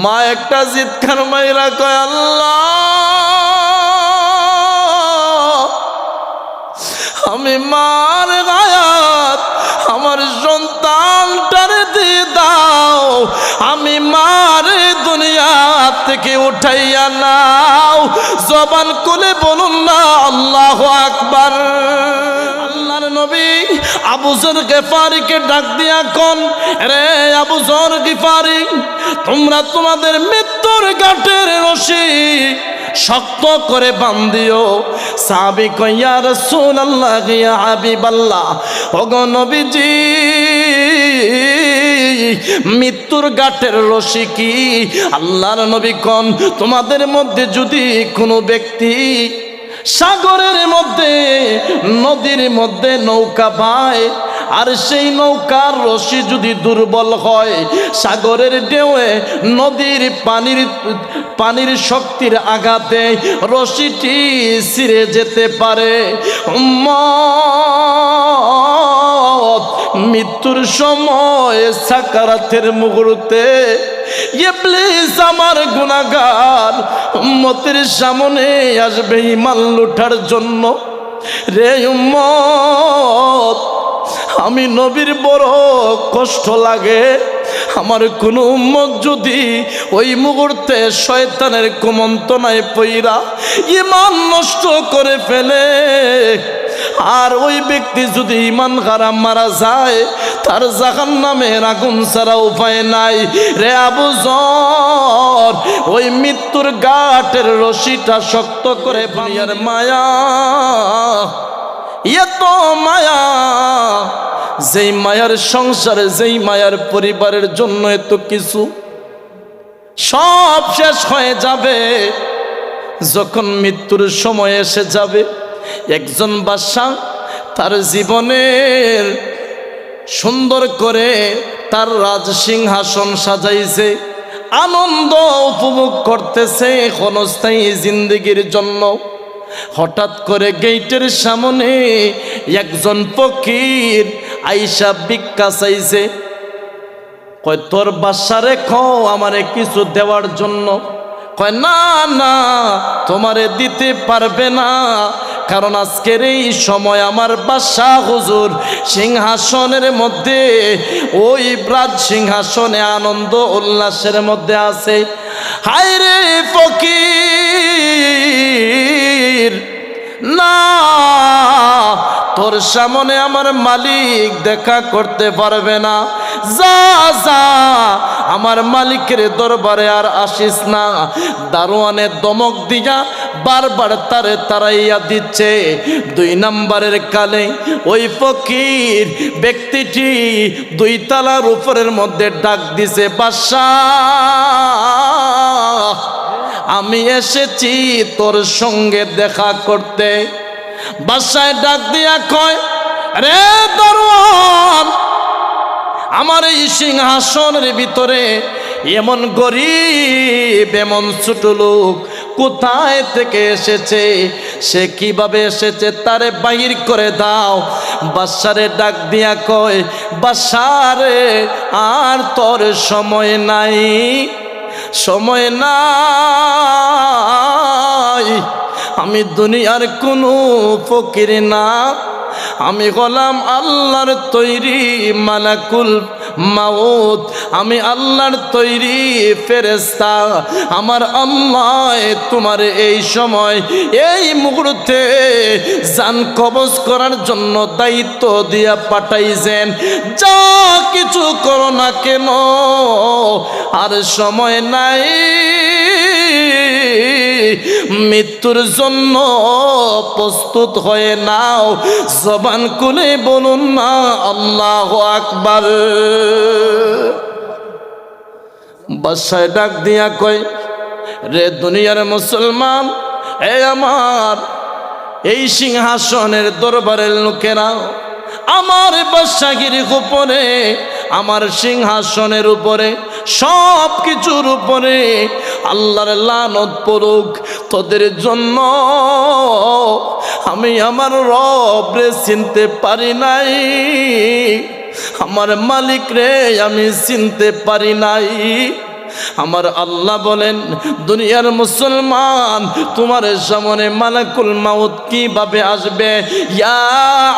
মা একটা চিৎকার মাইরা কয়, আল্লাহ আমি মার গায়াত আমার সন্তানটারে দিয়ে দাও, আমি মারে দুনিয়া থেকে উঠাইয়া নাও। জবান খুলে বলুন না আল্লাহু আকবার। আল্লাহর নবী আবু যর গিফারিকে ডাক দিয়া কোন, রে আবু যর গিফারি, তোমরা তোমাদের মৃত্যুর ঘাটের রশি শক্ত করে বান্ধিও। সাহাবী কয়, ইয়া রাসূলুল্লাহ, ইয়া হাবিবাল্লাহ, ওগো নবীজি মৃত্যুর ঘাটের রশি কি? আল্লাহর নবী কোন, তোমাদের মধ্যে যদি কোনো ব্যক্তি সাগরের মধ্যে নদীর মধ্যে নৌকা পায়, আর সেই নৌকার রশি যদি দুর্বল হয়, সাগরের ঢেউয়ে নদীর পানির শক্তির আঘাতে রশিটি ছিঁড়ে যেতে পারে। উম্মত মৃত্যুর সময় সাকারাতের মুহূর্তে ইবলিস আমার গুনাহগার উম্মতের সামনে আসবে ঈমান লুটার জন্য। রে উম্মত, আমি নবীর বড় কষ্ট লাগে, আমার কোন উম্মত যদি ওই মুহূর্তে শয়তানের কুমন্ত্রণায় পইরা ঈমান নষ্ট করে ফেলে, আর ওই ব্যক্তি যদি ঈমান হারাম মারা যায়, তার জাহান্নামের আগুন ছাড়া উপায় নাই। রে আবু যর, ওই মৃত্যুর ঘাটের রশিটা শক্ত করে দুনিয়ার মায়া, এত মায়া, যেই মায়ার সংসারে, যেই মায়ার পরিবারের জন্য এত কিছু, সব শেষ হয়ে যাবে যখন মৃত্যুর সময় এসে যাবে। একজন বাদশা তার জীবনের সুন্দর করে তার রাজ সিংহাসন সাজাইছে, আনন্দ উপভোগ করতেছে ক্ষণস্থায়ী জিন্দেগির জন্য। হঠাৎ করে গেটের সামনে একজন ফকির আইসা ভিক্ষা চাইছে। কয়, তোর বাদশারে কও আমারে কিছু দেওয়ার জন্য। কয়, না না, তোমারে দিতে পারবে না, কারণ আজকের এই সময় আমার বাদশা হুজুর সিংহাসনের মধ্যে, ওই রাজ সিংহাসনে আনন্দ উল্লাসের মধ্যে আছে। হায় রে ফকির, না, তোর সামনে আমার মালিক দেখা করতে পারবে না, যা যা, আমার মালিকের দরবারে আর আসিস না। দারোয়ানের ধমক দিয়া বারবার তারে তাড়াইয়া দিচ্ছে। 2 নম্বরের কালে ওই ফকির ব্যক্তিটি 2 তলার উপরের মধ্যে ডাক দিছে, বাদশাহ আমি এসেছি তোর সঙ্গে দেখা করতে। বাদশায় ডাক দিয়া কয়, রে দারোয়ান, আমার এই সিংহাসনের ভিতরে এমন গরিব, এমন ছোট লোক কোথায় থেকে এসেছে, সে কিভাবে এসেছে, তারে বাহির করে দাও। বাদশারে ডাক দিয়া কয়, বাদশারে আর তোর সময় নাই, সময় নাই, আমি দুনিয়ার কোনো ফকির না, আমি হলাম আল্লাহর তৈরি মালাকুল মাউত, আমি আল্লাহর তৈরি ফেরেশতা। আমার আল্লাহ তোমার এই সময় এই মুহূর্তে জান কবজ করার জন্য দায়িত্ব দিয়া পাঠাইছেন। যা কিছু করো না কেন, আর সময় নাই, মৃত্যুর জন্য প্রস্তুত হয়ে নাও। জবান খুলে বলুন না আল্লাহু আকবার। বাদশাহ ডাক দিয়া কয়, রে দুনিয়ার মুসলমান, এ আমার এই সিংহাসনের দরবারের লোকেরা, আমার বাদশাহীর উপরে, আমার সিংহাসনের উপরে, সব কিছুর উপরে আল্লাহর লানত পড়ুক। তোদের জন্য আমি আমার রবরে চিনতে পারি নাই, আমার মালিক রে আমি চিনতে পারি নাই। আমার আল্লাহ বলেন, দুনিয়ার মুসলমান, তোমার সামনে মালাকুল মাউত কিভাবে আসবে? ইয়া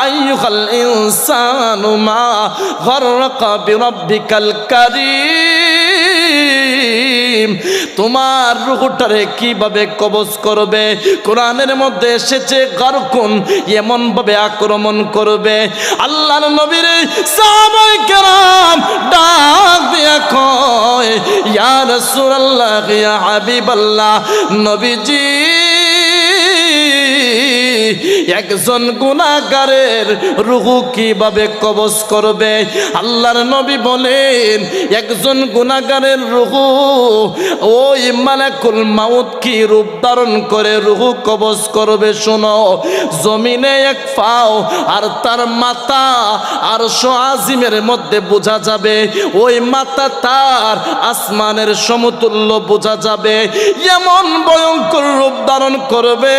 আইয়ুহাল ইনসানু মা গররাকা বিরাব্বিকাল কারীম, তোমার রূহটারে কিভাবে কবজ করবে? কোরআনের মধ্যে এসেছে গারকুন, এমন ভাবে আক্রমণ করবে। আল্লাহর নবীর সাহাবায়ে কেরাম ডাক দিয়া কয়, ইয়া রাসূলুল্লাহ, ইয়া হাবিবাল্লাহ, নবীজি, একজন গুনাহগারের রূহ কিভাবে কবজ করবে? আল্লাহর নবী বলেন, একজন গুনাহগারের রূহ ওই মালাকুল মাউত কি রূপ ধারণ করে রূহ কবজ করবে? শোনো, জমিনে এক পাও আর তার মাথা আরশ আজিমের মধ্যে বোঝা যাবে, ওই মাথা তার আসমানের সমতুল্য বোঝা যাবে, এমন ভয়ঙ্কর রূপ ধারণ করবে।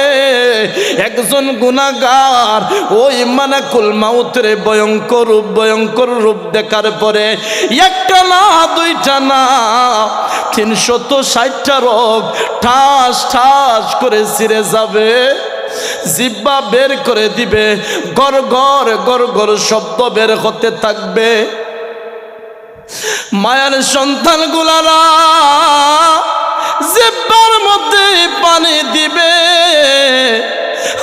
একজন গুনাহগার ওই মালাকুল মাউতের ভয়ঙ্কর রূপ দেখার পরে একটা না, দুইটা না, 360টা রোগ ঠাস ঠাস করে ছিঁড়ে যাবে, জিহ্বা বের করে দিবে, গর গর গর গর শব্দ বের হতে থাকবে। মায়ের সন্তানগুলারা জিহ্বার মধ্যে পানি দিবে,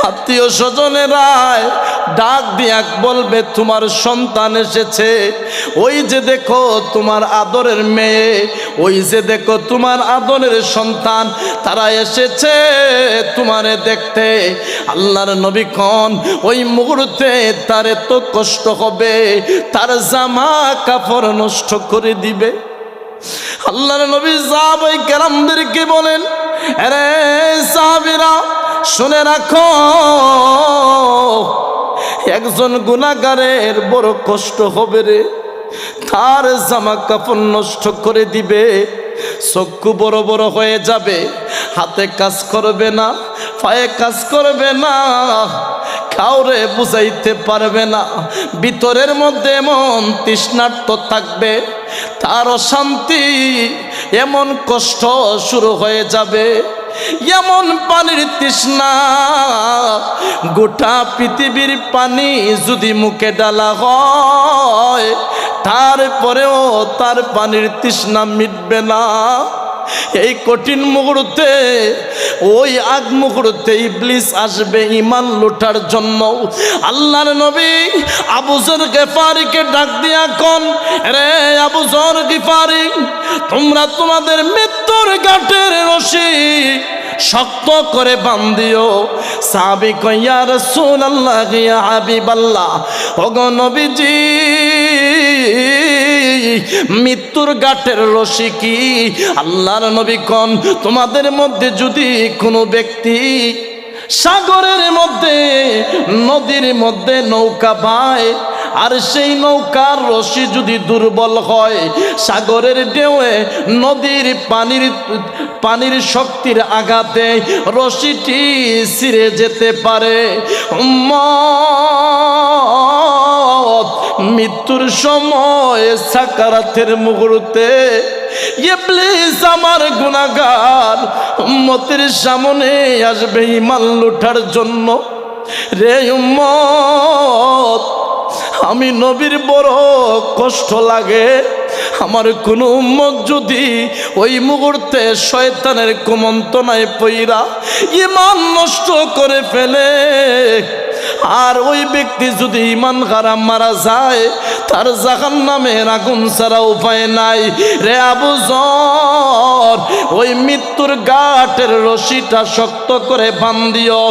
আত্মীয় স্বজনেরাই ডাক দিয়া বলবে, তোমার সন্তান এসেছে, ওই যে দেখো তোমার আদরের মেয়ে, ওই যে দেখো তোমার আদরের সন্তান, তারা এসেছে তোমারে দেখতে। আল্লাহর নবী কোন ওই মুহূর্তে তার এত কষ্ট হবে, তার জামা কাপড় নষ্ট করে দিবে। আল্লাহর নবী সাহাবায়ে কেরামদেরকে বলেন, আরে সাহাবীরা, শুনে রাখো, একজন গুনাহগারের বড় কষ্ট হবে রে, তার জামা কাপড় নষ্ট করে দিবে, চক্ষু বড় বড় হয়ে যাবে, হাতে কাজ করবে না, পায়ে কাজ করবে না, কাউরে বুঝাইতে পারবে না, ভিতরের মধ্যে এমন তৃষ্ণার্ত থাকবে, তার অশান্তি, এমন কষ্ট শুরু হয়ে যাবে, এমন পানির তৃষ্ণা, গোটা পৃথিবীর পানি যদি মুখে ডালা হয়, তারপরেও তার পানির তৃষ্ণা মিটবে না। এই কঠিন মুহূর্তে, ওই আগ মুহূর্তে ইবলিস আসবে ঈমান লুটার জন্য। আল্লাহর নবী আবু যর গিফারিকে ডাক দিয়া কোন, রে আবু যর গিফারি, তোমরা তোমাদের মৃত্যুর ঘাটের রশি শক্ত করে বান্ধিও। সাহাবী কয়, ইয়া রাসূলুল্লাহ, ইয়া হাবিবাল্লাহ, ওগো নবীজি, মৃত্যুর ঘাটের রশি কি? আল্লাহর নবী কোন, তোমাদের মধ্যে যদি কোনো ব্যক্তি সাগরের মধ্যে, নদীর মধ্যে নৌকা পায়, আর সেই নৌকার রশি যদি দুর্বল হয়, সাগরের ঢেউয়ে নদীর পানির শক্তির আঘাতে রশিটি ছিঁড়ে যেতে পারে। উম্মত, মৃত্যুর সময় সাকারাতের মুহূর্তে ইবলিস আমার গুনাহগার উম্মতের সামনে আসবে ঈমান লুটার জন্য। রে উম্মত, আমি নবীর বড় কষ্ট লাগে, আমার কোনো উম্মত যদি ওই মুহূর্তে শয়তানের কুমন্ত্রণায় পইরা ঈমান নষ্ট করে ফেলে, আর ওই ব্যক্তি যদি ঈমান হারা মারা যায়, তার জাহান্নামের আগুন ছাড়া উপায় নাই। রে আবু যর, ওই মৃত্যুর ঘাটের রশিটা শক্ত করে বান্ধিও,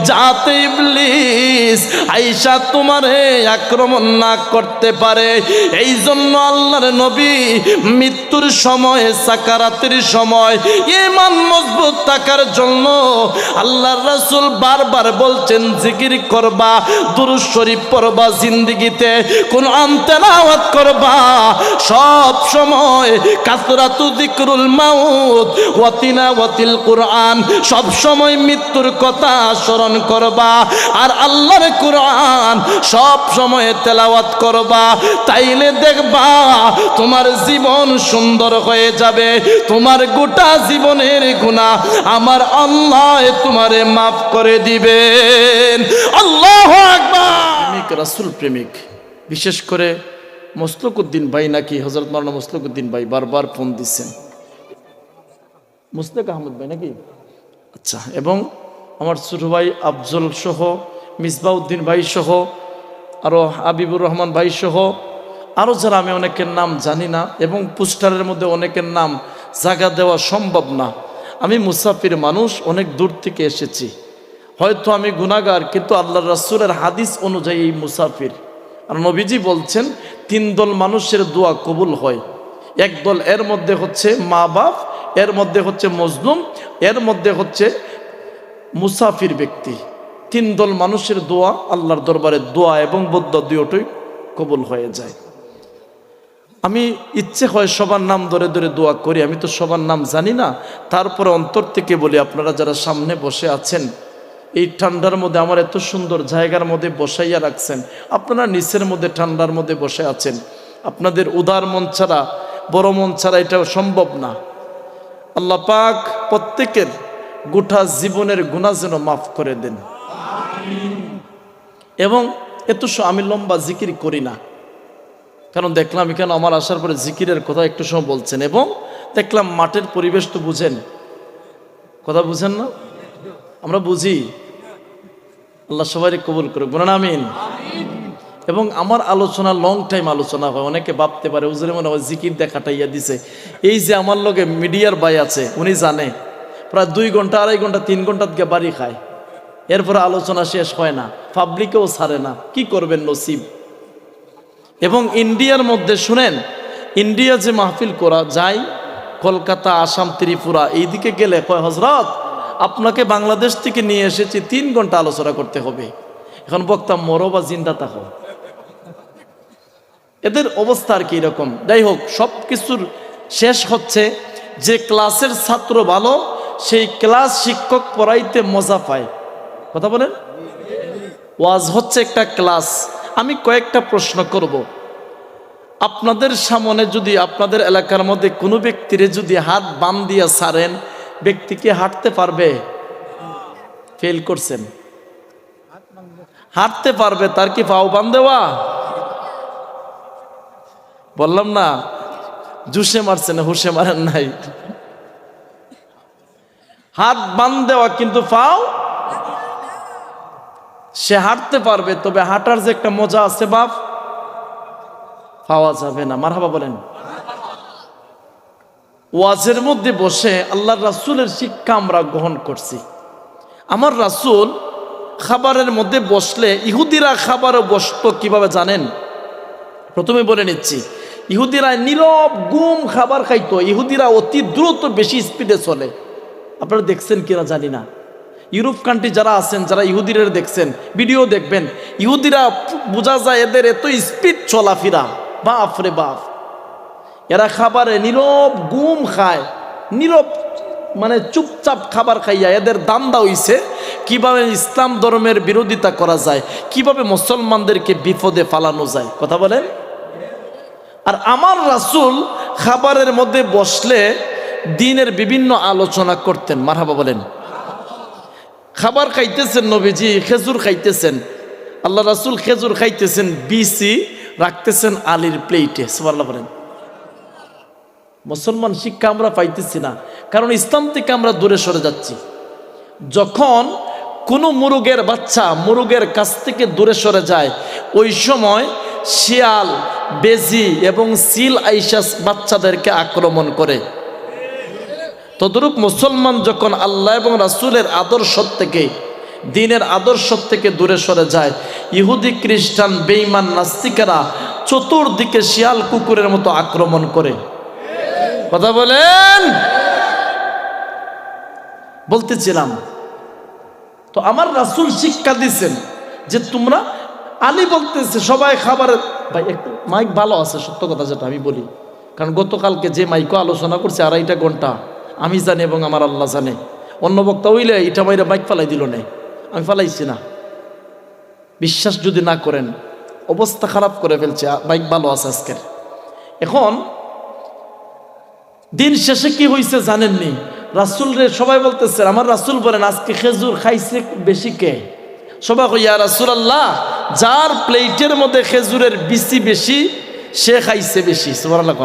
যাতে ইবলিস আইসা তোমারে আক্রমণ না করতে পারে। এই জন্য আল্লাহর নবী মৃত্যুর সময়, সাকারাতের সময় ঈমান মজবুত থাকার জন্য আল্লাহর রাসূল বারবার বলছেন, জিকির করবা, দুরূদ শরীফ পড়বা, জিন্দেগিতে কোরআন তেলাওয়াত করবা, সব সময় কাসরাতু যিকরুল মাউত, ওয়া তিলাওয়াতিল কুরআন, সব সময় মৃত্যুর কথা স্মরণ করবা আর আল্লাহর কুরআন সব সময় তেলাওয়াত করবা। তাইলে দেখবা তোমার জীবন সুন্দর হয়ে যাবে, তোমার গোটা জীবনের গুনাহ আমার আল্লাহ তোমারে মাফ করে দিবেন। আল্লাহু আকবার। প্রেমিক, রাসূল প্রেমিক, বিশেষ করে মুসলুকুদ্দিন ভাই নাকি হযরত মাওলানা মুসলুকুদ্দিন ভাই বারবার ফোন দিচ্ছেন, মুসলেক আহমদ ভাই নাকি, আচ্ছা, এবং আমার ছোট ভাই আফজল সহ, মিসবাউদ্দিন ভাই সহ, আরও হাবিবুর রহমান ভাই সহ আরও যারা, আমি অনেকের নাম জানি না এবং পোস্টারের মধ্যে অনেকের নাম জায়গা দেওয়া সম্ভব না। আমি মুসাফির মানুষ, অনেক দূর থেকে এসেছি, হয়তো আমি গুনাহগার, কিন্তু আল্লাহর রাসূলের হাদিস অনুযায়ী এই মুসাফির। আর নবীজি বলছেন 3 দল মানুষের দোয়া কবুল হয়। এক দল, এর মধ্যে হচ্ছে মা বাপ, এর মধ্যে হচ্ছে মজলুম, এর মধ্যে হচ্ছে মুসাফির ব্যক্তি। 3 দল মানুষের দোয়া আল্লাহর দরবারে দোয়া এবং বদদোয়া দুটোই কবুল হয়ে যায়। আমি ইচ্ছে হয় সবার নাম ধরে ধরে দোয়া করি, আমি তো সবার নাম জানি না, তারপরে অন্তর থেকে বলি আপনারা যারা সামনে বসে আছেন, এই ঠান্ডার মধ্যে আমার এত সুন্দর জায়গার মধ্যে বসাইয়া রাখছেন, আপনারা নিচের মধ্যে ঠান্ডার মধ্যে বসে আছেন, আপনাদের উদার মন ছাড়া, বড় মন ছাড়া এটা সম্ভব না। আল্লাহ পাক প্রত্যেকের গোটা জীবনের গুনাহ যেন মাফ করে দেন। এবং আমি লম্বা জিকির করি না, কারণ দেখলাম এখানে আমার আসার পরে জিকিরের কথা একটু সময় বলছেন, এবং দেখলাম মাঠের পরিবেশ তো বুঝেন, কথা বুঝেন না? আমরা বুঝি। আল্লাহ সবাই কবুল করুক, বলেন আমিন। এবং আমার আলোচনা লং টাইম আলোচনা হয়, অনেকে ভাবতে পারে হুজুরে মনে হয় জিকির দেখাটাইয়া দিছে। এই যে আমার লগে মিডিয়ার ভাই আছে, উনি জানে প্রায় 2 ঘন্টা 2.5 ঘন্টা 3 ঘন্টা থেকে বাড়ি খায়, এরপরে আলোচনা শেষ হয় না, পাবলিকেও ছাড়ে না, কি করবেন নসিব। এবং ইন্ডিয়ার মধ্যে শুনেন, ইন্ডিয়া যে মাহফিল করা যায়, কলকাতা, আসাম, ত্রিপুরা, এইদিকে গেলে কয় হজরত আপনাকে বাংলাদেশ থেকে নিয়ে এসেছি, 3 ঘন্টা আলোচনা করতে হবে, এখন বক্তা মরো বা জিন্দা থাকো। এদের অবস্থা আর কি এরকম। যাই হোক, সব কিছুর শেষ হচ্ছে যে ক্লাসের ছাত্র ভালো, সেই ক্লাস শিক্ষক পড়াইতে মজা পায়। কথা বলেন, ওয়াজ হচ্ছে একটা ক্লাস। আমি কয়েকটা প্রশ্ন করব। আপনাদের সামনে যদি আপনাদের এলাকার মধ্যে কোনো ব্যক্তিরে যদি হাত বাম দিয়া ছাড়েন, ব্যক্তি কি হাঁটতে পারবে? ফেল করছেন। হাঁটতে পারবে, তার কি পাও বান দেওয়া? বললাম না, জুসে মারছেন, হুসে মারেন নাই। হাত বান দেওয়া, কিন্তু পাও সে হাঁটতে পারবে, তবে হাঁটার যে একটা মজা আছে বাপ, পাওয়া যাবে না। মারহাবা বলেন। ওয়াজের মধ্যে বসে আল্লাহর রাসূলের শিক্ষা আমরা গ্রহণ করছি। আমার রাসূল খাবারের মধ্যে বসলে, ইহুদিরা খাবারও বসতো কিভাবে জানেন? প্রথমে বলে নিচ্ছি, ইহুদিরা নীরব গুম খাবার খাইতো। ইহুদিরা অতি দ্রুত বেশি স্পিডে চলে, আপনারা দেখছেন কিনা জানি না। ইউরোপ কান্ট্রি যারা আছেন, যারা ইহুদিরা দেখছেন, ভিডিও দেখবেন, ইহুদিরা বোঝা যায় এদের এত স্পিড চলাফেরা, বাপ রে বাপ। এরা খাবারে নীরব গুম খায়, নীরব মানে চুপচাপ খাবার খাইয়া এদের দান্দা হইছে কিভাবে ইসলাম ধর্মের বিরোধিতা করা যায়, কিভাবে মুসলমানদেরকে বিপদে ফালানো যায়। কথা বলেন। আর আমার রাসূল খাবারের মধ্যে বসলে দ্বীনের বিভিন্ন আলোচনা করতেন। মারহাবা বলেন। খাবার খাইতেছেন, নবীজি খেজুর খাইতেছেন, আল্লাহ রাসূল খেজুর খাইতেছেন, বিসি রাখতেছেন আলীর প্লেটে। সুবহানাল্লাহ বলেন। মুসলমান শিক্ষা আমরা পাইতেছি না, কারণ ইসলাম থেকে আমরা দূরে সরে যাচ্ছি। যখন কোনো মুরুগের বাচ্চা মুরুগের কাছ থেকে দূরে সরে যায়, ওই সময় শিয়াল, বেজি এবং সিল আইসা বাচ্চাদেরকে আক্রমণ করে। তদ্রূপ মুসলমান যখন আল্লাহ এবং রাসূলের আদর্শ থেকে, দ্বীনের আদর্শ থেকে দূরে সরে যায়, ইহুদি, খ্রিস্টান, বেঈমান, নাস্তিকেরা চতুর্দিকে শিয়াল কুকুরের মতো আক্রমণ করে। কথা বলেন। বলতেছিলাম তো আমার রাসূল শিক্ষা দিচ্ছেন যে তোমরা, আলী বলতেছে সবাই খাবার, ভাই একটু মাইক ভালো আছে, সত্য কথা যেটা আমি বলি, কারণ গতকালকে যে মাইকও আলোচনা করছে 2.5 ঘন্টা, আমি জানি এবং আমার আল্লাহ জানে। অন্য বক্তা হইলে এটা মাইরা বাইক ফালাই দিল না, আমি ফালাইছি না। বিশ্বাস যদি না করেন, অবস্থা খারাপ করে ফেলছে, বাইক ভালো আছে আজকের। এখন দিন শেষে কি হয়েছে জানেননি? রাসূল রে সবাই বলতেছে, আমার রাসূল বলেন আজকে খেজুর খাইছে বেশি কে? সবাই কই ইয়া রাসূলুল্লাহ, যার প্লেটের মধ্যে খেজুরের বিচি বেশি সে খাইছে বেশি। সুবহানাল্লাহ।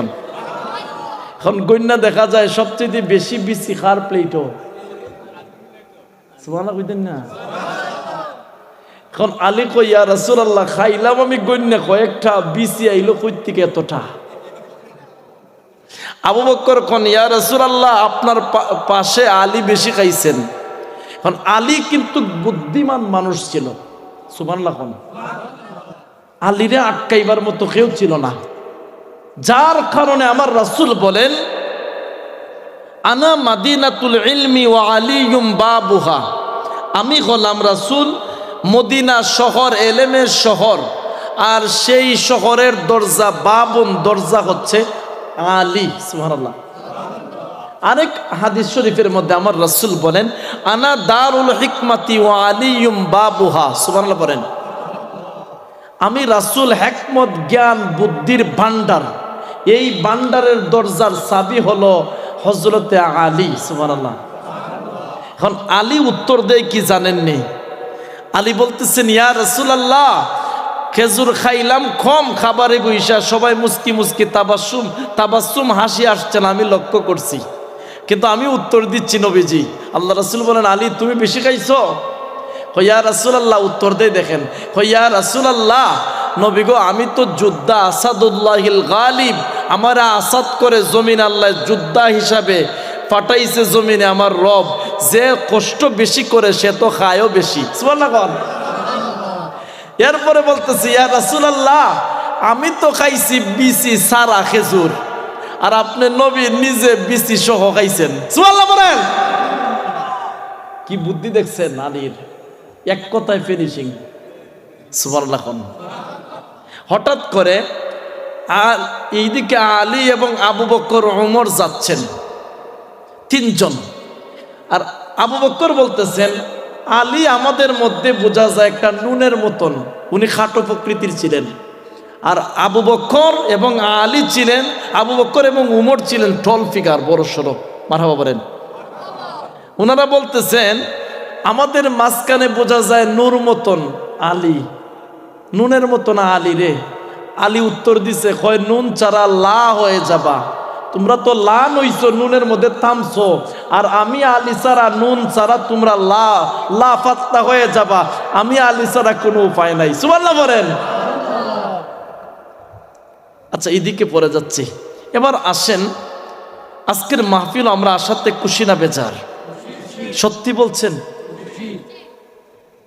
এখন গণ্যা দেখা যায় সবচেয়ে বেশি বিচি খার প্লেটও। সুবহানাল্লাহ কইতেন না? এখন আলী কই ইয়া রাসূলুল্লাহ, খাইলাম আমি গণ্যা কয়েকটা, বিচি আইলো কই থেকে এতটা? আবু বকর কোন ইয়া রাসূলুল্লাহ, আপনার পাশে আলী বেশি খাইছেন। এখন আলী কিন্তু বুদ্ধিমান মানুষ ছিল। সুবহানাল্লাহ। আলীরে আটকাইবার মতো কেউ ছিল না, যার কারণে আমার রাসূল বলেন আনা মাদিনাতুল ইলমি ওয়া আলিয়ুম বাবুহা, আমি হলাম রাসূল, মদিনা শহর এলেমের শহর, আর সেই শহরের দরজা বাবুন, দরজা হচ্ছে আলী। সুবহানাল্লাহ। আরেক হাদিস শরীফের মধ্যে আমার রাসূল বলেন আনা দারুল হিকমাতি ওয়া আলিয়ুম বাবুহা। সুবহানাল্লাহ বলেন, আমি রাসূল হিকমত, জ্ঞান, বুদ্ধির ভান্ডার, এই ভান্ডারের দরজার চাবি হলো হযরতে আলী। সুবহানাল্লাহ। এখন আলী উত্তর দেয় কি জানেননি? আলী বলতেছেন ইয়া রাসূলুল্লাহ, খেজুর খাইলাম কম, খাবারে বইসা সবাই মুস্কি মুস্কি তাবাসসুম হাসি আসছেন, আমি লক্ষ্য করছি। কিন্তু আমি উত্তর দিচ্ছি নবীজি। আল্লাহ রাসূল বলেন আলী তুমি বেশি খাইছো? ইয়া রাসূলুল্লাহ, উত্তর দেয় দেখেন, ইয়া রাসূলুল্লাহ, নবী গো আমি তো যোদ্ধা, আসাদুল্লাহিল গালিব, আমার আসাদ করে জমিন আল্লাহ যোদ্ধা হিসাবে পাঠাইছে জমিনে আমার রব, যে কষ্ট বেশি করে সে তো খায়ও বেশি। সুবহানাল্লাহ। এরপরে বলতেছি ইয়া রাসূলুল্লাহ, আমি তো খাইছি বিচি সারা খেজুর, আর আপনি নবী নিজে বিচি সহ খাইছেন। সুবহানাল্লাহ বলেন। কি বুদ্ধি দেখছেন আলীর, এক কথায় ফিনিশিং। সুবহানাল্লাহ। হঠাৎ করে এইদিকে আলী এবং আবু বকর ওমর যাচ্ছেন, তিনজন। আর আবু বকর বলতেছেন আলী আমাদের মধ্যে বোঝা যায় একটা নুনের মতন, উনি খাটো প্রকৃতির ছিলেন। আর আবু বকর এবং আলী ছিলেন, আবু বকর এবং উমর ছিলেন টল ফিগার, বড় সড়ো। মারহাবা বলেন। ওনারা বলতেছেন আমাদের মাঝখানে বোঝা যায় নূর মতন আলী, নুনের মতন আলী রে। আলী উত্তর দিছে, কয় নুন ছাড়া লা হয়ে যাবা, তোমরা তো লা নইছো, নুনের মধ্যে থামছো, আর আমি আলী ছাড়া, নুন ছাড়া তোমরা লা ফাত্তা হয়ে যাবা, আমি আলী ছাড়া কোনো উপায় নাই। সুবহানাল্লাহ বলেন। আচ্ছা এদিকে পড়ে যাচ্ছি, এবার আসেন আজকের মাহফিল আমরা আসাতে খুশি না বেজার? সত্যি বলছেন?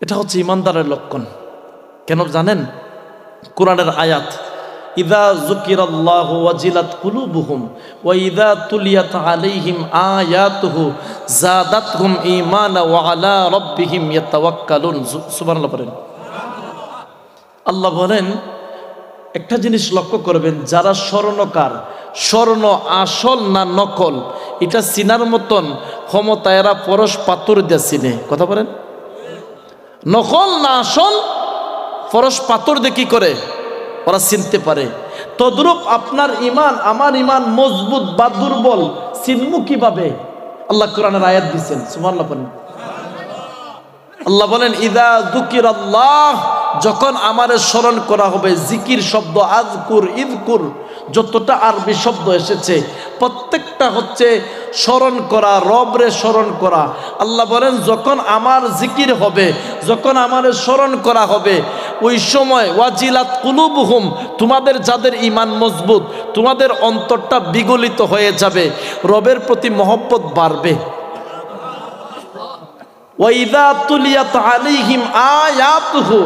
এটা হচ্ছে ইমানদারের লক্ষণ। কেন জানেন? কোরআনের আয়াত ইযা যুকিরাল্লাহু ওয়াজিলাত কুলুবুহুম ওয়া ইযা তুলিয়াত আলাইহিম আয়াতুহু যাদাতহুম ঈমানা ওয়া আলা রাব্বিহিম ইয়াতাওয়াক্কালুন। সুবহানাল্লাহ বলেন। আল্লাহ বলেন একটা জিনিস লক্ষ্য করবেন, যারা স্বর্ণকার, স্বর্ণ আসল না নকল এটা চিনার মতন ক্ষমতা এরা পরশ পাথর দিয়ে চিনে। কথা বলেন, নকল না আসল পরশ পাথর দিয়ে কি করে ওরা চিনতে পারে। তদ্রূপ আপনার ইমান, আমার ইমান মজবুত বা দুর্বল চিনমু কিভাবে? আল্লাহ কোরআনের আয়াত দিচ্ছেন। সুবহানাল্লাহ বলেন। আল্লাহ বলেন ইদা যুকিরাল্লাহ, যখন আমারে স্মরণ করা হবে। জিকির শব্দ আযকুর, ইযকুর, যতটা আরবি শব্দ এসেছে প্রত্যেকটা হচ্ছে স্মরণ করা, রবরে স্মরণ করা। আল্লাহ বলেন যখন আমার জিকির হবে, যখন আমারে স্মরণ করা হবে, ওই সময় ওয়াজিলাত কুলুবুহুম, তোমাদের যাদের ঈমান মজবুত, তোমাদের অন্তরটা বিগলিত হয়ে যাবে, রবের প্রতি মহব্বত বাড়বে। ওয়াইদা তুলিয়াত আলাইহিম আয়াতুহু,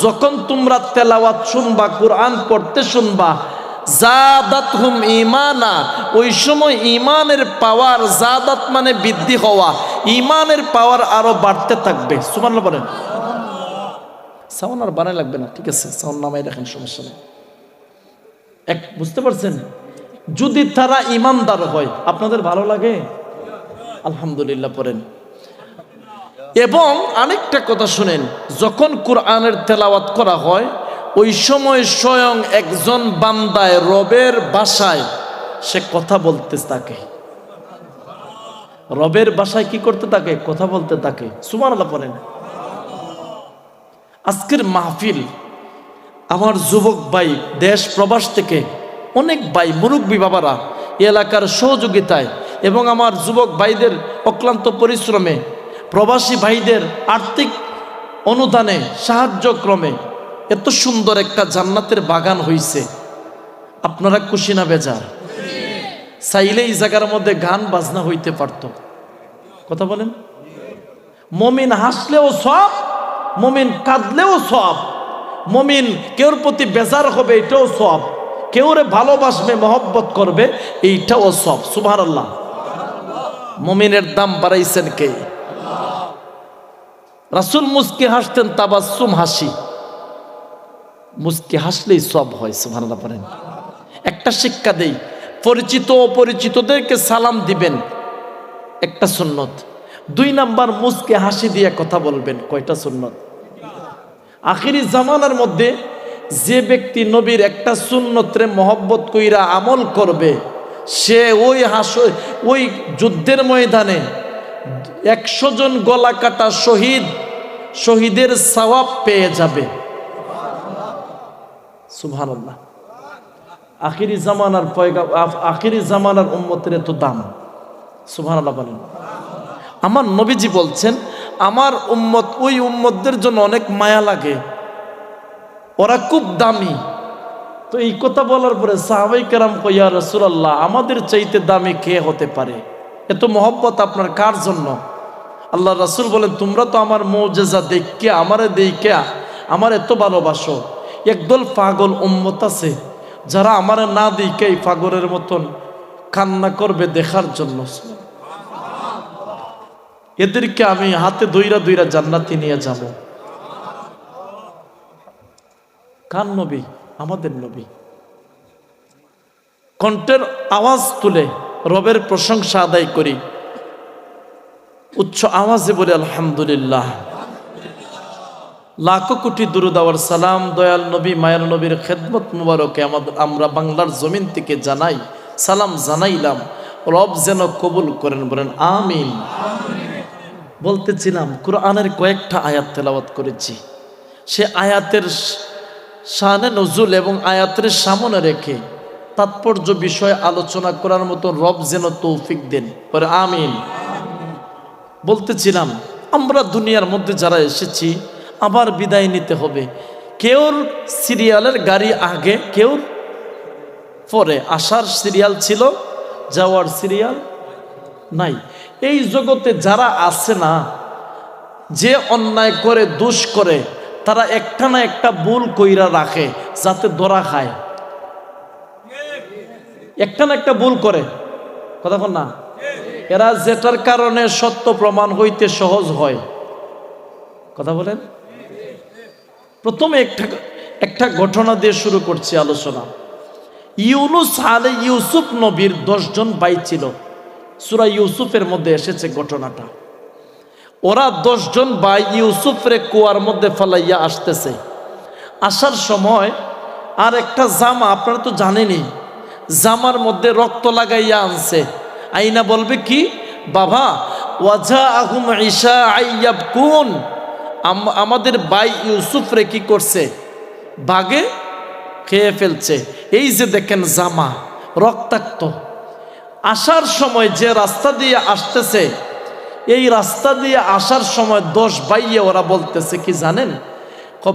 যখন তোমরা তেলাওয়াত শুনবা, কোরআন পড়তে শুনবা, জাদাতহুম ঈমানা, ওই সময় ঈমানের পাওয়ার, জাদাত মানে বৃদ্ধি হওয়া, ঈমানের পাওয়ার আরো বাড়তে থাকবে। সুবহানাল্লাহ বলেন। সাউন্ড আর বানাই লাগবে না, ঠিক আছে, সাউন্ড নামাই রাখেন, সমস্যা নেই। বুঝতে পারছেন? যদি তারা ঈমানদার হয়, আপনাদের ভালো লাগে? আলহামদুলিল্লাহ পড়েন। এবং আরেকটা কথা শুনেন, যখন কোরআনের তেলাওয়াত করা হয় ওই সময় স্বয়ং একজন বান্দায় রবের ভাষায় সে কথা বলতে থাকে, রবের ভাষায় কি করতে থাকে? কথা বলতে থাকে। সুবহানাল্লাহ পড়েন। আজকের মাহফিল আমার যুবক ভাই দেশ প্রবাস থেকে অনেক ভাই মুরব্বী বাবারা এলাকার সহযোগিতায় এবং আমার যুবক ভাইদের অক্লান্ত পরিশ্রমে, প্রবাসী ভাইদের আর্থিক অনুদানে সাহায্যক্রমে এত সুন্দর একটা জান্নাতের বাগান হইছে। আপনারা খুশি না বেজার? চাইলে এই জায়গার মধ্যে গান বাজনা হইতে পারত। কথা বলেন। মমিন হাসলেও সব, মমিন কাঁদলেও সব, মমিন কেউর প্রতি বেজার হবে এটাও সব, কেউরে ভালোবাসবে মহব্বত করবে এইটাও সব। সুবহানাল্লাহ। মমিনের দাম বাড়াইছেন কে? রাসূল মুস্কি হাসতেন, তাবাসসুম হাসি, মুস্কি হাসলেই সব হয়। সুবহানাল্লাহ পড়েন। একটা শিক্ষা দেই, পরিচিত অপরিচিতদেরকে সালাম দিবেন, একটা সুন্নত। 2 নাম্বার মুস্কি হাসি দিয়ে কথা বলবেন, কয়টা সুন্নত? আখিরি জামানার মধ্যে যে ব্যক্তি নবীর একটা সুন্নতরে মহব্বত কইরা আমল করবে সে ওই যুদ্ধের ময়দানে 100 জন গলা কাটা শহীদের সওয়াব পেয়ে যাবে। সুবহানাল্লাহ। আখিরি জামানার আখিরি জামানার উম্মতের এত দাম। সুবহানাল্লাহ বলেন। আমার নবীজি বলছেন আমার উম্মত, ওই উম্মতদের জন্য অনেক মায়া লাগে, ওরা খুব দামি। তো এই কথা বলার পরে সাহাবাই কেরাম কই, ইয়া রাসূলুল্লাহ, আমাদের চাইতে দামি কে হতে পারে? এত মহব্বত আপনার কার জন্য? আল্লাহ রাসূল বলেন, তোমরা তো আমার মুজিজা দেখিয়া, আমারে দেখিয়া আমার এত ভালোবাসো। একদল পাগল উম্মত আছে যারা আমারে না দেখে এই পাগলের মতন কান্না করবে দেখার জন্য। এদেরকে আমি হাতে ধইরা জান্নাতে নিয়ে যাব। কার নবী? আমাদের নবী। কণ্ঠের আওয়াজ তুলে রবের প্রশংসা আদায় করি, উচ্চ আওয়াজে বলে আলহামদুলিল্লাহ। লাখো কোটি দুরূদ আর সালাম দয়াল নবী মায়ের নবীর খেদমত মুবারকে আমরা বাংলার জমিন থেকে জানাই, সালাম জানাইলাম। রব যেন কবুল করেন, বলেন আমিন। বলতেছিলাম কোরআনের কয়েকটা আয়াত তেলাওয়াত করেছি, সে আয়াতের শানে নজুল এবং আয়াতের সামনে রেখে তাৎপর্য বিষয় আলোচনা করার মতো রব যেন তৌফিক দেন, পরে আমিন। বলতেছিলাম আমরা দুনিয়ার মধ্যে যারা এসেছি আবার বিদায় নিতে হবে। কেউর সিরিয়ালের গাড়ি আগে, কেউর পরে। আসার সিরিয়াল ছিল, যাওয়ার সিরিয়াল নাই। এই জগতে যারা আছে না, যে অন্যায় করে দোষ করে, তারা একটা না একটা ভুল কইরা রাখে যাতে ধরা খায়। একটা না একটা ভুল করে, কথা বল না? এরা যেটার কারণে সত্য প্রমাণ হইতে সহজ হয়। কথা বলেন। প্রথমে একটা ঘটনা দিয়ে শুরু করছি আলোচনা। ইউনুস আলাইহিস ইউসুফ নবীর 10 জন ভাই ছিল। সূরা ইউসুফের মধ্যে এসেছে ঘটনাটা। ওরা 10 জন ভাই ইউসুফরে কুয়ার মধ্যে ফেলাইয়া আসতেছে। আসার সময় আর একটা জামা, আপনারা তো জানেনই, জামার মধ্যে রক্ত লাগাইয়া আনছে। আইনা বলবে কি, বাবা ওয়াজাআহুম ইশাআইয়াবকুন, আমাদের ভাই ইউসুফরে কি করছে? বাগে খেয়ে ফেলছে। এই যে দেখেন জামা রক্তাক্ত। আসার সময় যে রাস্তা দিয়ে আসতেছে, এই রাস্তা দিয়ে আসার সময় 10 ভাইয়ে ওরা বলতেছে কি জানেন?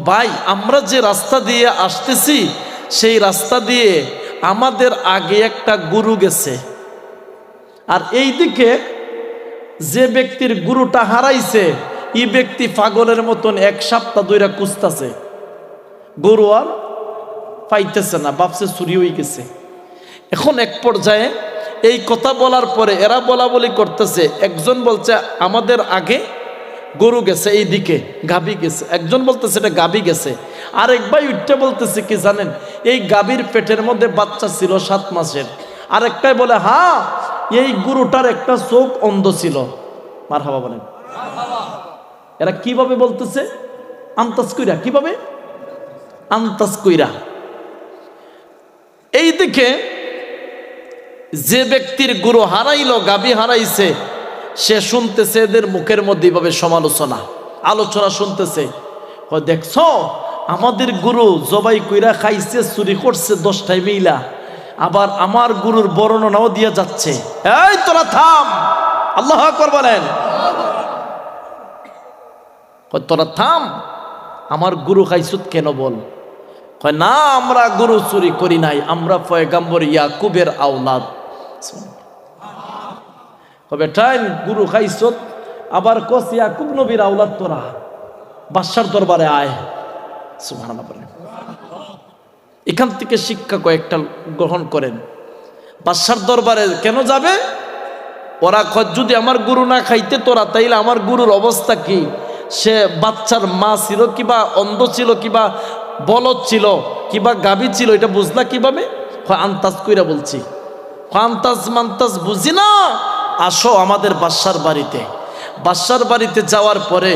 ভাই আমরা যে রাস্তা দিয়ে আসতেছি সেই রাস্তা দিয়ে আমাদের আগে একটা গরু গেছে, আর এই দিকে যে ব্যক্তির গরুটা হারাইছে এই ব্যক্তি পাগলের মতন 1 সপ্তাহ ধরে খুঁজতেছে, গরু আর পাইতেছে না, ভাবছে চুরি হয়ে গেছে। এখন এক পর্যায়ে এই কথা বলার পরে এরা বলা বলি করতেছে। একজন বলছে আমাদের আগে গরু গেছে, এই দিকে গাভী গেছে। একজন বলতেছে এটা গাভী গেছে। আর এক ভাই উঠতে বলতেছে কি জানেন? এই গাভীর পেটের মধ্যে বাচ্চা ছিল 7 মাসের। আরেকটাই বলে হ্যাঁ এই গরুটার একটা চোখ অন্ধ ছিল। মারহাবা বলেন। এরা কিভাবে বলতেছে? আন্তাজ কইরা। কিভাবে? আন্তাজ কইরা। এই দিকে যে ব্যক্তির গরু হারাইলো, গাবি হারাইছে, সে শুনতেছে এদের মুখের মধ্যে এইভাবে সমালোচনা, আলোচনা শুনতেছে। দেখছো আমাদের গরু জবাই কইরা খাইছে, চুরি করছে 10টায় মিলা, আবার আমার গরুর বর্ণনাও দিয়ে যাচ্ছে। এই তোরা থাম, আল্লাহু আকবার বলেন। তোরা থাম, আমার গরু খাইছুত কেন বল? কয় না, আমরা গরু চুরি করি নাই, আমরা পয়গম্বর ইয়াকুবের আওলাদ। কবে টাইম গরু খাইছত, আবার কস ইয়াকুব নবীর আওলাদ তোরা, বাদশার দরবারে আয়। সুবহানাল্লাহ বলেন। এখান থেকে শিক্ষা কয়েকটা গ্রহণ করেন। বাদশার দরবারে কেন যাবে? ওরা কয় যদি আমার গরু না খাইতে তোরা, তাইলে আমার গরুর অবস্থা কি? সে বাচ্চার মা ছিল, কিবা অন্ধ ছিল, কিবা বলদ ছিল, কিবা গাভী ছিল, এটা বুঝলা কিভাবে? আন্তাজ কইরা বলছি। আন্তাজ মান্তাজ বুঝি না, আসো আমাদের বাদশার বাড়িতে। বাদশার বাড়িতে যাওয়ার পরে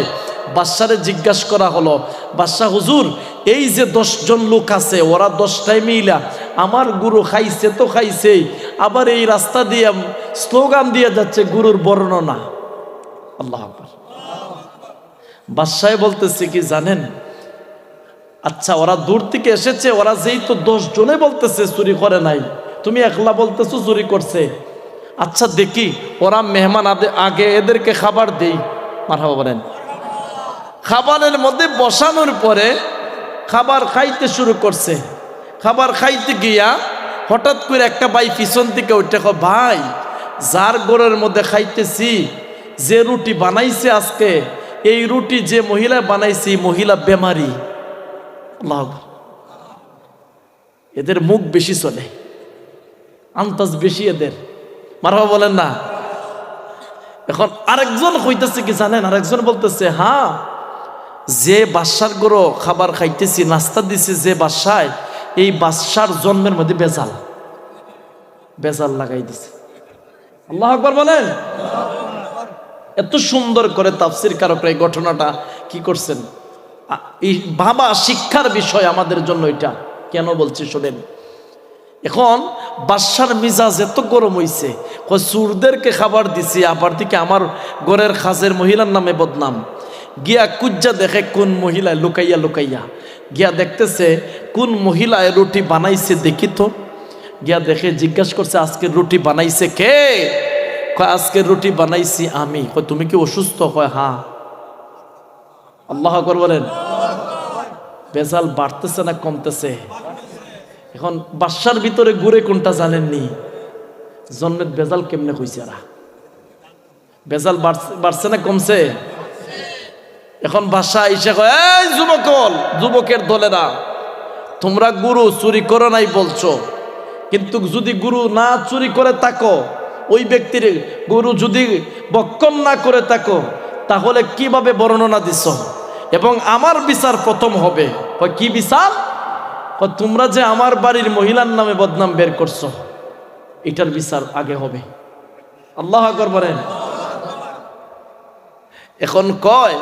বাদশারে জিজ্ঞাসা করা হলো, বাদশাহ হুজুর, এই যে 10 জন লোক আছে, ওরা 10টায় মিলা আমার গরু খাইছে তো খাইছে, আবার এই রাস্তা দিয়ে স্লোগান দিয়ে যাচ্ছে গরুর বর্ণনা। আল্লাহু আকবার। বাদশাহ বলতেছে কি জানেন, আচ্ছা ওরা দূর থেকে এসেছে, ওরা যেই তো 10 জনে বলতেছে চুরি করে নাই, তুমি একলা বলতেছো চুরি করছে। আচ্ছা দেখি ওরা মেহমান আগে এদেরকে খাবার দেই। মারহাবা বলেন। খাবারের মধ্যে বসানোর পরে খাবার খাইতে শুরু করছে। খাবার খাইতে গিয়া হঠাৎ করে একটা ভাই পিছন থেকে ওইটা কয়, ভাই যার ঘরের মধ্যে খাইতেছি, যে রুটি বানাইছে আজকে, এই রুটি যে মহিলা বানাইছে, মহিলা বেমারি। আল্লাহু আকবার। এদের মুখ বেশি চলে, আন্তাজ বেশি এদের। মারহাবা বলেন না। এখন আরেকজন কইতেছে কি জানেন, আরেকজন বলতেছে, হ্যাঁ যে বাদশার গরু খাবার খাইতেছি, নাস্তা দিছে যে বাদশায়, এই বাদশার জন্মের মধ্যে বেজাল, বেজাল লাগাই দিছে। আল্লাহু আকবার বলেন। এত সুন্দর করে তাফসীর কারকরা এই ঘটনাটা কি করছেন, এই ভাবা শিক্ষার বিষয় আমাদের জন্য। এটা কেন বলছি শোনেন। এখন বাদশার মিজাজ এত গরম হইছে, চুরদেরকে খাবার দিছি, আবার দিকে আমার ঘরের খাজের মহিলার নামে বদনাম। গিয়া কুজ্জা দেখে কোন মহিলায় লুকাইয়া লুকাইয়া গিয়া দেখতেছে কোন মহিলায় রুটি বানাইছে, দেখি তো। গিয়া দেখে জিজ্ঞাসা করছে, আজকের রুটি বানাইছে কে? কয় আজকের রুটি বানাইছি আমি। কয় তুমি কি অসুস্থ? কয় হ্যাঁ। আল্লাহু আকবার বলেন। বেজাল বাড়তেছে না কমতেছে? এখন বাদশার ভিতরে ঘুরে কোনটা জানেননি? জন্মের বেজাল কেমনে হইছে? বেজাল বাড়ছে না কমছে? এখন বাদশা এসে কয়, এই যুবকের দলেরা, তোমরা গুরু চুরি করো নাই বলছো, কিন্তু যদি গুরু না চুরি করে থাকো, ওই ব্যক্তির গুরু যদি বক্ষণ না করে থাকো, তাহলে কিভাবে বর্ণনা দিছ? এবং আমার বিচার প্রথম হবে। কি বিচার? তোমরা যে আমার বাড়ির মহিলার নামে বদনাম বের করছো, এটার বিচার আগে হবে। আল্লাহু আকবার বলেন। এখন কয়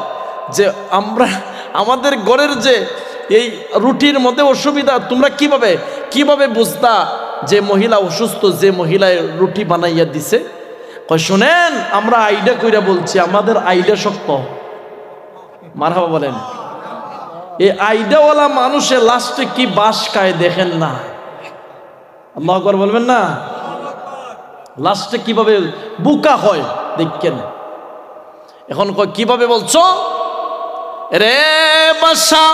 যে আমরা আমাদের ঘরের যে এই রুটির মধ্যে অসুবিধা, তোমরা কিভাবে বুঝতা যে মহিলা অসুস্থ, যে মহিলায় রুটি বানাইয়া দিছে? কয় শুনেন, আমরা আইডিয়া কইরা বলছি, আমাদের আইডিয়া শক্ত। মারহাবা বলেন। এই আইডিয়াওয়ালা মানুষের লাস্টে কি বাস খায় দেখেন না? আল্লাহু আকবার বলবেন না? লাস্টে কিভাবে বুকা হয় দেখেন। এখন কয় কিভাবে বলছো? রে বাদশা,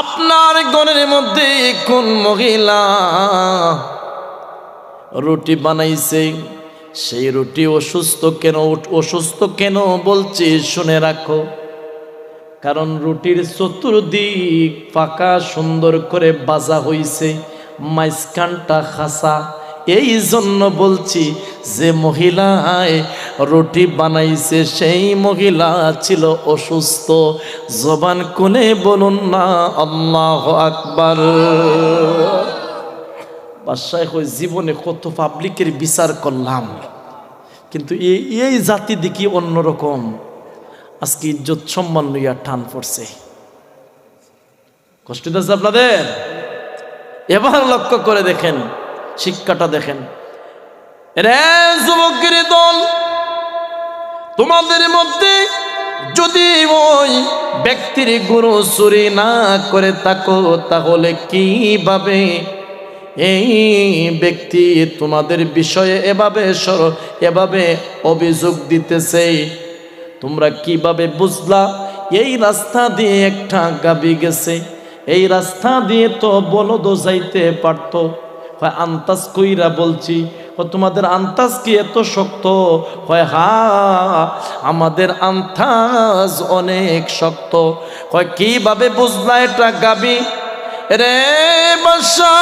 আপনার ঘরের মধ্যে কোন মহিলা রুটি বানাইছে, সেই রুটি অসুস্থ কেন বলছি শুনে রাখো। কারণ রুটির চতুর্দিক ফাঁকা সুন্দর করে বাজা হইছে, মাঝখানটা খাসা। এই জন্য বলছি যে মহিলায় রুটি বানাইছে সেই মহিলা ছিল অসুস্থ। জবান খুলে বলুন না আল্লাহু আকবার। বাদশাহ কই জীবনে কত পাবলিকের বিচার করলাম, কিন্তু এই জাতি দেখি অন্যরকম, আজকে ইজ্জত সম্মান লইয়া টান পড়ছে। কষ্ট দিচ্ছে আপনাদের? এবার লক্ষ্য করে দেখেন, শিক্ষাটা দেখেন। রে যুবকের দল, তোমাদের মধ্যে যদি ওই ব্যক্তির গুরু চুরি না করে থাকো, তাহলে কিভাবে এই ব্যক্তি তোমাদের বিষয়ে এভাবে অভিযোগ দিতেছে? তোমরা কিভাবে বুঝলা? এই রাস্তা দিয়ে একটা গাবি গেছে, এই রাস্তা দিয়ে তো বলদও যাইতে পারতো। হয় আন্তাজ কইরা বলছি। তোমাদের আন্তাজ কি এত শক্ত? হয় হা, আমাদের আন্তাজ অনেক শক্ত। হয় কিভাবে বুঝলা এটা গাবি? রে বাদশা,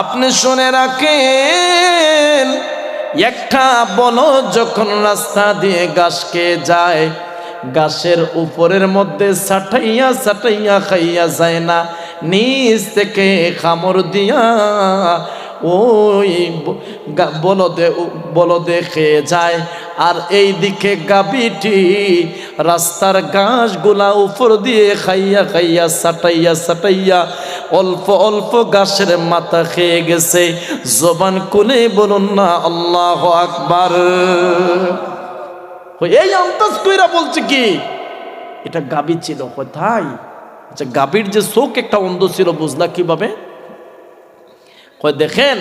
আপনি শুনে রাখেন, একটা বলদ যখন রাস্তা দিয়ে ঘাস খেয়ে যায়, ঘাসের উপরের মধ্যে ছাটাইয়া ছাটাইয়া খাইয়া যায় না, নিচ থেকে খামর দিয়া ওই বলদে খেয়ে যায়। আর এই দিকে গাভীটি রাস্তার ঘাসগুলা উপর দিয়ে খাইয়া খাইয়া ছাটাইয়া ছাটাইয়া অল্প অল্প ঘাসের মাথা খেয়ে গেছে। জবান খুলে বলুন না আল্লাহু আকবার। এই আন্তাজ কইরা বলছে কি এটা গাভী ছিল? কোথায়? আচ্ছা, গাভীর যে চোখ একটা অন্ধ ছিল, বুঝলা কিভাবে? কয় দেখেন,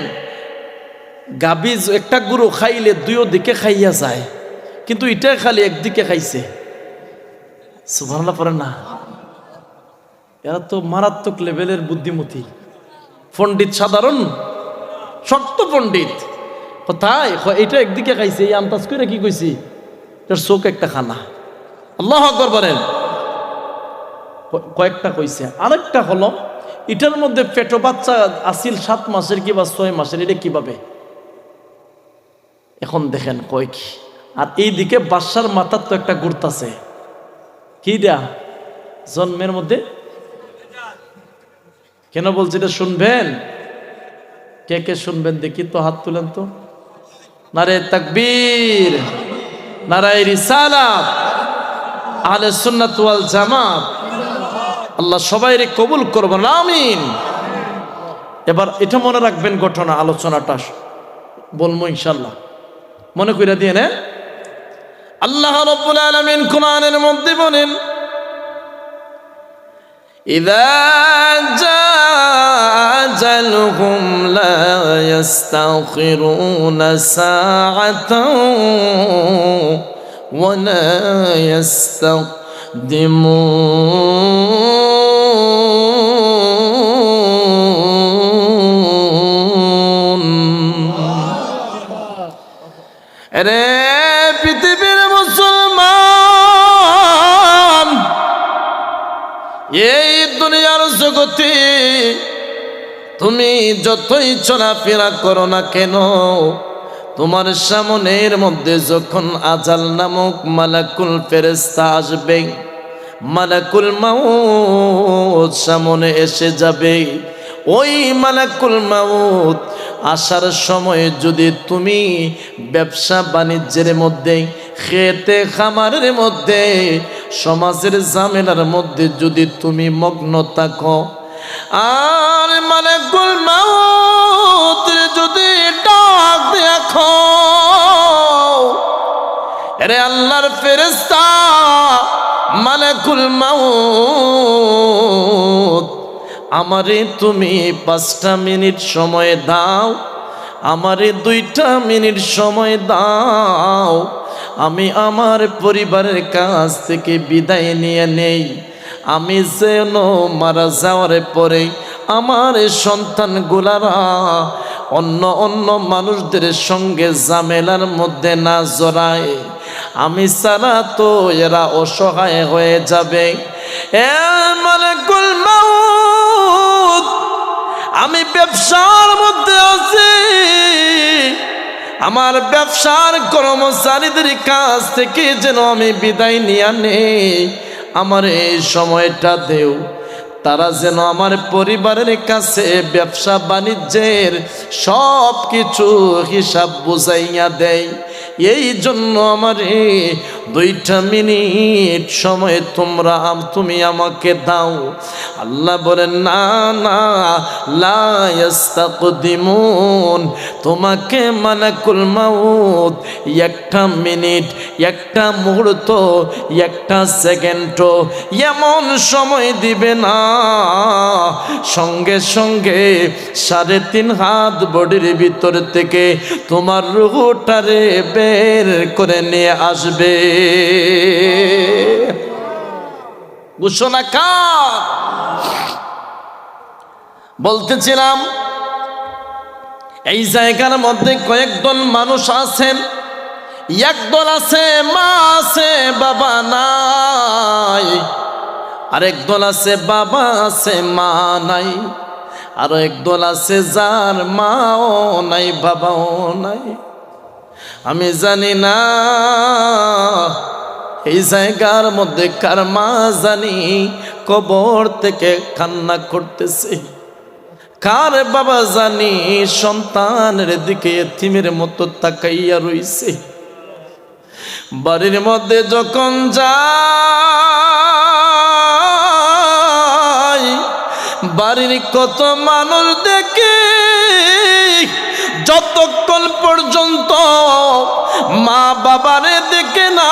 গাভী একটা গরু খাইলে দুই দিকে খাইয়া যায়, কিন্তু এটা খালি একদিকে খাইছে। সুবহানাল্লাহ পড়েন না? এরা তো মারাত্মক লেভেলের বুদ্ধিমতী পণ্ডিত, সাধারণ শক্ত পণ্ডিত। কোথায়? এটা একদিকে খাইছে। এই আন্তাজ করে কি কইছি, এটার চোখ একটা খানা। আল্লাহু আকবার বলেন। কয়েকটা কইছে। আরেকটা হলো, এটার মধ্যে পেটো বাচ্চা আসিল 7 মাসের কি বা 6 মাসের, এটা কিভাবে? এখন দেখেন কয় কি। আর এইদিকে বাদশার মাথার তো একটা ঘুরতাছে, কি দেয়া জন্মের মধ্যে। কেন বলছি এটা শুনবেন? কে কে শুনবেন দেখি তো, হাত তুলেন তো। নারে তাকবীর, নারায়ে রিসালাত, আহলে সুন্নাত ওয়াল জামাত। আল্লাহ সবাইরে কবুল করবেন, আমিন। এবার এটা মনে রাখবেন, ঘটনা আলোচনাটা বলবো ইনশাআল্লাহ, মনে কইরা দিয়ে নেন। আল্লাহ রাব্বুল আলামিন কোরআনের মধ্যে বলেন, ইযা জাআ আজালুহুম লা ইস্তাখিরুনা সাআতাও ওয়া লা ইস্তাকদিমুন। রে পৃথিবীর মুসলমান, এই দুনিয়ার জগতে তুমি যতই চলাফেরা করো না কেন, তোমার সামনের মধ্যে যখন আজাল নামক মালাকুল ফেরেশতা আসবে, মালাকুল মাউত সামনে এসে যাবে, ওই মালাকুল মাউত আসার সময় যদি তুমি ব্যবসা বাণিজ্যের মধ্যে, খেতে খামারের মধ্যে, সমাজের ঝামেলার মধ্যে যদি তুমি মগ্ন থাকো, আর মালাকুল মাউত যদি ডাক দেখো, আরে আল্লাহর ফেরেশতা মালাকুল মাউত, আমারে তুমি 5টা মিনিট সময় দাও, আমারে 2টা মিনিট সময় দাও, আমি আমার পরিবারের কাছ থেকে বিদায় নিয়ে নেই। আমি যেন মারা যাওয়ার পরে আমার সন্তানগুলারা অন্য অন্য মানুষদের সঙ্গে ঝামেলার মধ্যে না জড়ায়, আমি ছাড়া তো এরা অসহায় হয়ে যাবে। এ মালাকুল মাউত, আমি ব্যবসার মধ্যে আছি, আমার ব্যবসার কর্মচারীদের কাছ থেকে যেন আমি বিদায় নিয়ে নেই, আমার এই সময়টা দেও। তারা যেন আমার পরিবারের কাছে ব্যবসা বাণিজ্যের সব কিছু হিসাব বুঝাইয়া দেয়। এই জন্য আমার 2টা মিনিট সময় তুমি আমাকে দাও। আল্লাহ বলেন না না, লা ইস্তাকদিমুন, তোমাকে মালাকুল মাউত 1টা মিনিট, 1টা মুহূর্ত, 1টা সেকেন্ডও এমন সময় দিবে না, সঙ্গে সঙ্গে 3.5 হাত বডির ভিতর থেকে তোমার রূহটারে বের করে নিয়ে আসবে। ঘোষণা কার? বলতেছিলাম এই জায়গার মধ্যে কয়েকজন মানুষ আছেন। একদল আছে মা আছে বাবা নাই, আরেক দল আছে বাবা আছে মা নাই, আরো একদল আছে যার মাও নাই বাবাও নাই। আমি জানি না এই জায়গার মধ্যে কার মা জানি কবর থেকে কান্না করতেছে, কার বাবা জানি সন্তানের দিকে এতিমের মতো তাকাইয়া রইছে। বাড়ির মধ্যে যখন যাই বাড়ির কত মানুষ দেখে, যতক্ষণ পর্যন্ত মা বাবারে দেখে না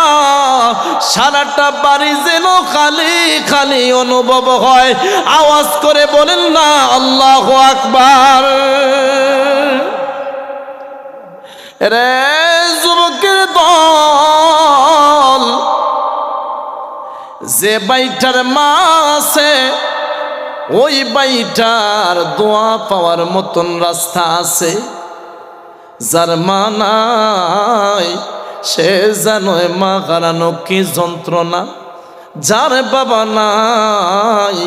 সারাটা বাড়ি যেন খালি খালি অনুভব হয়। আওয়াজ করে বলেন না আল্লাহু আকবার। রে যুবকের দল, যে বাইটার মা আছে ওই বাইটার দোয়া পাওয়ার মতন রাস্তা আছে। যার মা নাই সে জানো মা হারানো কি যন্ত্রণা, যার বাবা নাই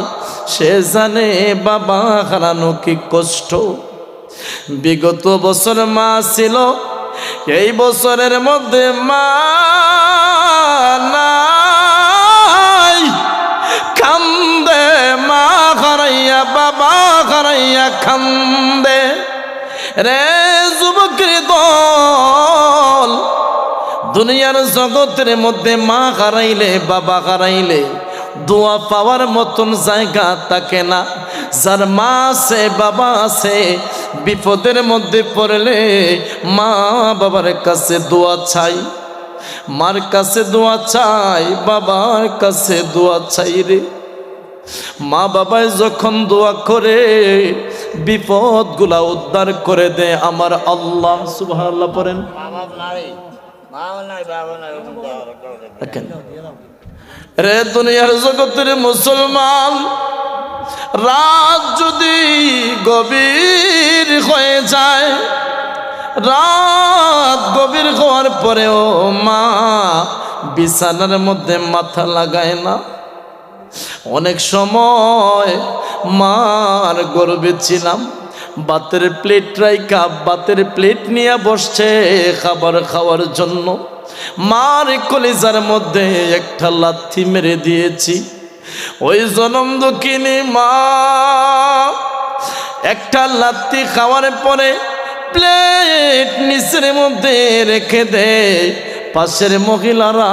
সে জানে বাবা হারানো কি কষ্ট। বিগত বছর মা ছিল, এই বছরের মধ্যে মা নাই, কান্দে মা হারাইয়া বাবা হারাইয়া কান্দে। রে যুবকের দল, দুনিয়ার জগতের মধ্যে মা হারাইলে বাবা হারাইলে দোয়া পাওয়ার মতন জায়গা থাকে না। যার মা আছে বাবা আছে, বিপদের মধ্যে পড়লে মা বাবার কাছে দোয়া চাই, মার কাছে দোয়া চাই, বাবার কাছে দোয়া চাই রে। মা বাবায় যখন দোয়া করে বিপদগুলা উদ্ধার করে দেয় আমার আল্লাহ। সুবহানাল্লাহ পড়েন। রে দুনিয়ার জগতের মুসলমান, রাত যদি গভীর হয়ে যায়, রাত গভীর হওয়ার পরেও মা বিছানার মধ্যে মাথা লাগায় না। অনেক সময় মার গর্বে ছিলাম, বাতের প্লেট রাইকা বাতের প্লেট নিয়ে বসছে খাবার খাওয়ার জন্য, মার কলিজার মধ্যে একটা লাথি মেরে দিয়েছি। ওই জনম দুঃখিনী মা একটা লাথি খাওয়ার পরে প্লেট নিচের মধ্যে রেখে দেয়। পাশের মহিলারা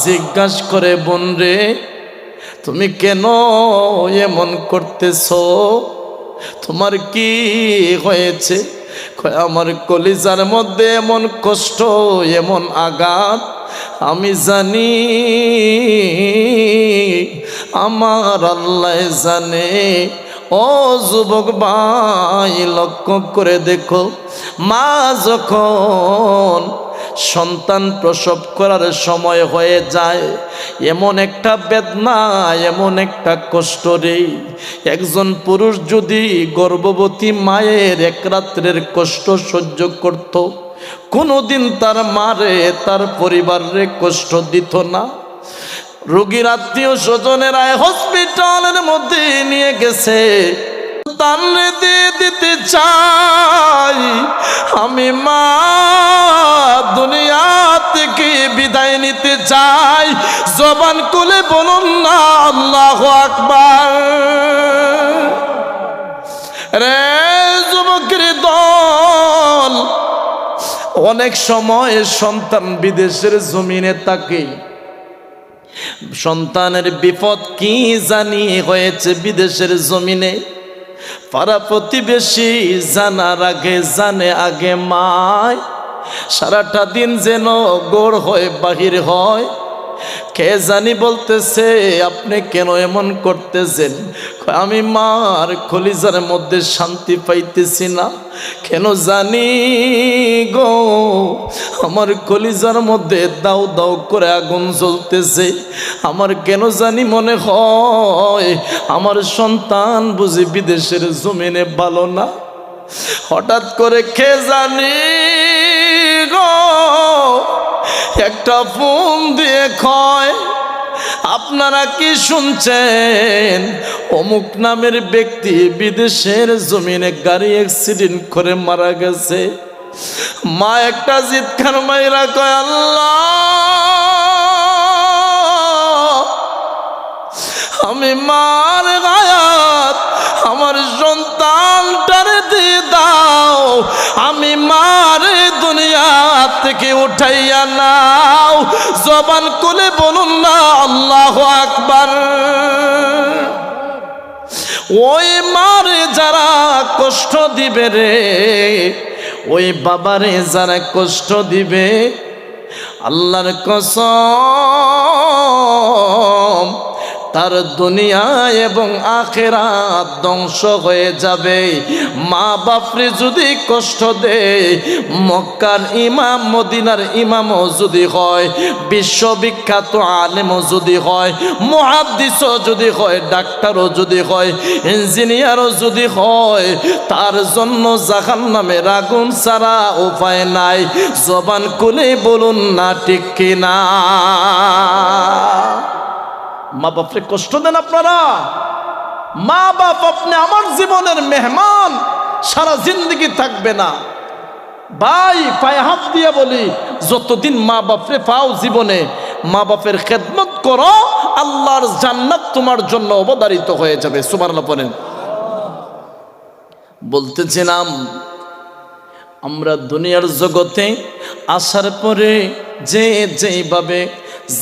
জিজ্ঞাসা করে, বোন রে তুমি কেন এমন করতেছো, তোমার কি হয়েছে? আমার কলিজার মধ্যে এমন কষ্ট এমন আঘাত, আমি জানি আমার আল্লাহ জানে। ও যুবক ভাই লক্ষ্য করে দেখো, মা যখন সন্তান প্রসব করার সময় হয়ে যায়, এমন একটা বেদনা এমন একটা কষ্ট রে। একজন পুরুষ যদি গর্ভবতী মায়ের এক রাত্রের কষ্ট সহ্য করত, কোনোদিন তার মারে তার পরিবারে কষ্ট দিত না। রোগীর আত্মীয় স্বজনেরা হসপিটালের মধ্যে নিয়ে গেছে, তানরে দিয়ে দিতে চাই, আমি মা দুনিয়া থেকে বিদায় নিতে চাই। জবান খুলে বলুন না আল্লাহু আকবার। রে যুবকের দল, অনেক সময় সন্তান বিদেশের জমিনে থাকে, সন্তানের বিপদ কি জানি হয়েছে বিদেশের জমিনে, পাড়া প্রতিবেশী জানার আগে জানে আগে মায়, সারাটা দিন যেন গোড় হয় বাহির হয়। কে জানি বলতেছে আপনি কেন এমন করতেছেন? আমি মার কলিজার মধ্যে শান্তি পাইতেছি না, কেন জানি গো, আমার কলিজার মধ্যে দাউ দাউ করে আগুন জ্বলতেছে। আমার কেন জানি মনে হয় আমার সন্তান বুঝি বিদেশের জমিনে ভালো না। হঠাৎ করে কে জানি গো একটা ফোন দিয়ে কয়, আপনারা কি শুনছেন অমুক নামের ব্যক্তি বিদেশের জমিনে গাড়ি অ্যাক্সিডেন্ট করে মারা গেছে। মা একটা চিৎকার মাইরা কয়, আল্লাহ, আমি মার গায়াত আমার সন্তানটারে দিয়ে দাও, আমি মার দুনিয়া থেকে উঠাইয়া নাও। জবান খুলে বলুন না আল্লাহু আকবার। ওই মারে যারা কষ্ট দিবে রে, ওই বাবারে যারা কষ্ট দিবে, আল্লাহর কসম তার দুনিয়া এবং আখিরাত ধ্বংস হয়ে যাবে। মা বাপরে যদি কষ্ট দেয়, মক্কার ইমাম মদিনার ইমামও যদি হয়, বিশ্ববিখ্যাত আলেমও যদি হয়, মুহাদ্দিসও যদি হয়, ডাক্তারও যদি হয়, ইঞ্জিনিয়ারও যদি হয়, তার জন্য জাহান্নামের আগুন ছাড়া উপায় নাই। জবান খুলে বলুন না ঠিক কিনা? মা বাপরে কষ্ট দেন আপনারা? মা বাপ আপনি আমার জীবনের মেহমান, সারা জিন্দগি থাকবে না। ভাই পায়ে হাত দিয়ে বলি, যতদিন মা বাপরে পাও জীবনে, মা বাপের খেদমত করো, আল্লাহর জান্নাত তোমার জন্য অবধারিত হয়ে যাবে। সুবহানাল্লাহ পড়েন। বলতেছিলাম আমরা দুনিয়ার জগতে আসার পরে যে যেইভাবে